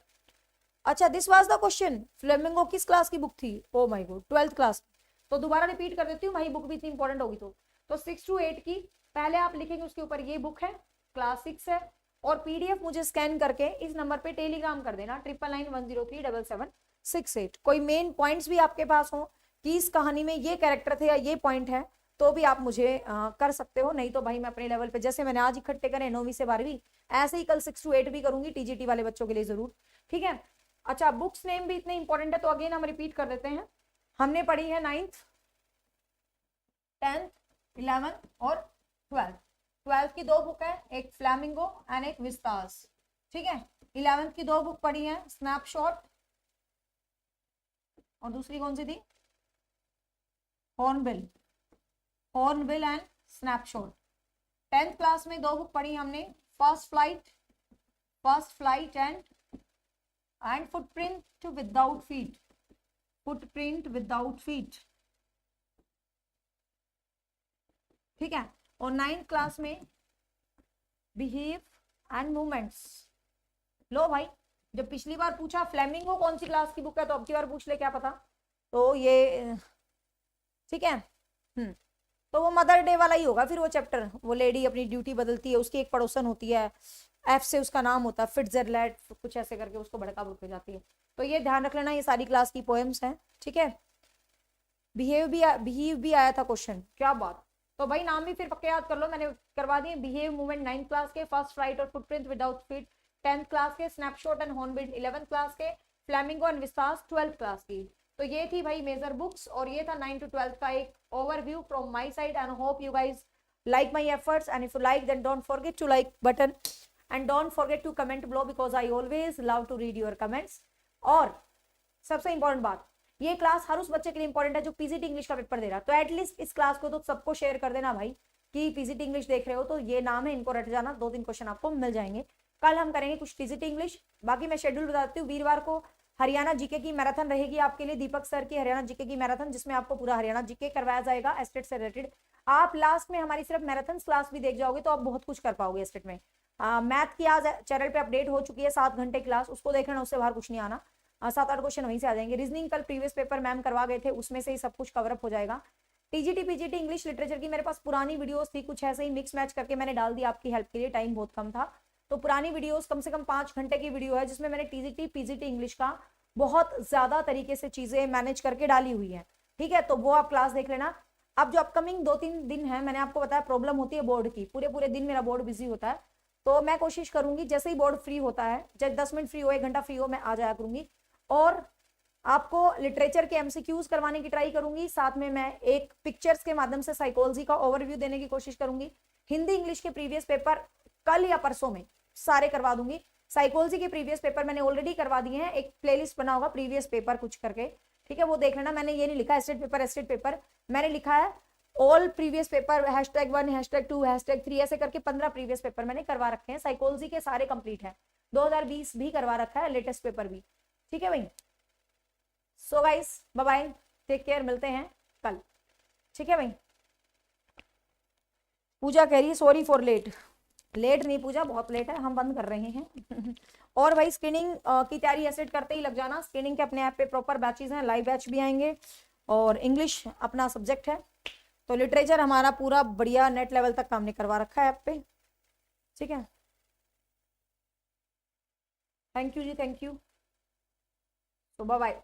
अच्छा this was the question, flamingo किस क्लास की बुक थी, oh my God 12th class. तो दोबारा रिपीट कर देती हूँ भाई, बुक भी इतनी इंपॉर्टेंट होगी। तो 6 to 8 की पहले आप लिखेंगे उसके ऊपर ये बुक है, क्लास 6 है, और पीडीएफ मुझे स्कैन करके इस नंबर पे टेलीग्राम कर देना 9991037768। कोई मेन पॉइंट्स भी आपके पास हो कि इस कहानी में ये कैरेक्टर थे या ये पॉइंट है, तो भी आप मुझे कर सकते हो, नहीं तो भाई मैं अपने लेवल पे जैसे मैंने आज इकट्ठे करे 9वीं से 12वीं, ऐसे ही कल 6 to 8 भी करूंगी टीजीटी वाले बच्चों के लिए जरूर, ठीक है। अच्छा बुक्स नेम भी इतने इंपॉर्टेंट है, तो अगेन हम रिपीट कर देते हैं। हमने पढ़ी है 9th 10th 11th और 12th। 12th की 2 बुक है, एक फ्लैमिंगो एंड एक विस्तास, ठीक है। 11th की 2 बुक पढ़ी है, स्नैपशॉट और दूसरी कौन सी थी, hornbill and snapshot. 10th class में 2 बुक पढ़ी हमने, first flight and footprint without feet, ठीक है। और 9th क्लास में बिहेव एंड मूवमेंट्स। लो भाई, जब पिछली बार पूछा फ्लेमिंगो कौन सी क्लास की बुक है, तो अब की बार पूछ ले, क्या पता। तो ये ठीक है, तो वो मदर डे वाला ही होगा फिर वो चैप्टर, वो लेडी अपनी ड्यूटी बदलती है, उसकी एक पड़ोसन होती है, एफ से उसका नाम होता है, फिट्जरलैंड कुछ ऐसे करके उसको भड़का भड़क जाती है। तो ये ध्यान रख लेना, ये सारी क्लास की पोएम्स हैं, ठीक है। बिहेव भी आया था क्वेश्चन, क्या बात। तो भाई नाम भी फिर पक्के याद कर लो, मैंने करवा दिए। बिहेव मूवमेंट 9th क्लास के, फर्स्ट फ्लाइट और footprint without feet 10th class के, snapshot and hornbill 11th class के, flamingo and vistas 12th class की। तो ये थी भाई मेजर बुक्स, और ये था 9 to 12 का एक overview from my side, and hope you guys like my efforts, and if you like then don't forget to like button and don't forget to comment below because I always love to read your comments। और सबसे important बात, ये class हर उस बच्चे के लिए important है जो पीजीटी इंग्लिश का पेपर दे रहा है, तो एटलीस्ट इस क्लास को तो सबको शेयर कर देना भाई कि पीजीटी इंग्लिश देख रहे हो, तो ये नाम है, इनको रट जाना, 2-3 क्वेश्चन आपको मिल जाएंगे। कल हम करेंगे कुछ टीजीटी इंग्लिश। बाकी मैं शेड्यूल बताती हूँ, वीरवार को हरियाणा जीके की मैराथन रहेगी आपके लिए, दीपक सर की हरियाणा जीके की मैराथन, जिसमें आपको पूरा हरियाणा जीके करवाया जाएगा एस्टेट से रिलेटेड। आप लास्ट में हमारी सिर्फ मैराथन क्लास भी देख जाओगे तो आप बहुत कुछ कर पाओगे एस्टेट में। मैथ की आज चैनल पे अपडेट हो चुकी है 7 घंटे क्लास, उसको देख लेना, उससे बाहर कुछ नहीं आना। 7-8 क्वेश्चन वहीं से आ जाएंगे। रीजनिंग कल प्रीवियस पेपर मैम करवा गए थे, उसमें से ही सब कुछ कवर अप हो जाएगा। टीजीटी पीजीटी इंग्लिश लिटरेचर की मेरे पास पुरानी वीडियोस थी, कुछ ऐसे ही मिक्स मैच करके मैंने डाल दी आपकी हेल्प के लिए, टाइम बहुत कम था। तो पुरानी वीडियोस कम से कम 5 घंटे की वीडियो है, जिसमें मैंने टीजीटी पीजीटी इंग्लिश का बहुत ज्यादा तरीके से चीजें मैनेज करके डाली हुई है, ठीक है। तो वो आप क्लास देख लेना। अब जो अपकमिंग 2-3 दिन है, मैंने आपको बताया प्रॉब्लम होती है बोर्ड की, पूरे दिन मेरा बोर्ड बिजी होता है, तो मैं कोशिश करूंगी जैसे ही बोर्ड फ्री होता है, जब 10 मिनट फ्री हो, 1 घंटा फ्री हो, मैं आ जाया करूंगी, और आपको लिटरेचर के एमसीक्यूज करवाने की ट्राई करूंगी। साथ में मैं एक पिक्चर्स के माध्यम से साइकोलॉजी का ओवरव्यू देने की कोशिश करूंगी। हिंदी इंग्लिश के प्रीवियस पेपर कल या परसों में सारे करवा दूंगी। साइकोलॉजी के प्रीवियस पेपर मैंने ऑलरेडी करवा दिए हैं, एक प्लेलिस्ट बना होगा प्रीवियस पेपर कुछ करके, ठीक है, वो देख लेना। मैंने ये नहीं लिखा एस्टेट पेपर, मैंने लिखा है ऑल प्रीवियस पेपर #1 #2 #3 ऐसे करके 15 प्रीवियस पेपर मैंने करवा रखे हैं। साइकोलॉजी के सारे कंप्लीट है, 2020 भी करवा रखा है, लेटेस्ट पेपर भी, ठीक है भाई। So guys bye bye, take care, मिलते हैं कल, ठीक है भाई। पूजा कह रही है सॉरी फॉर लेट। लेट नहीं पूजा, बहुत लेट है, हम बंद कर रहे हैं। और भाई स्क्रीनिंग की तैयारी एसेट करते ही लग जाना। स्क्रीनिंग के अपने ऐप पे प्रॉपर बैचेस हैं, लाइव बैच भी आएंगे, और इंग्लिश अपना सब्जेक्ट है, तो लिटरेचर हमारा पूरा बढ़िया नेट लेवल तक काम नहीं करवा रखा है ऐप पे, ठीक है। Thank you ji, thank you, तो बाय बाय।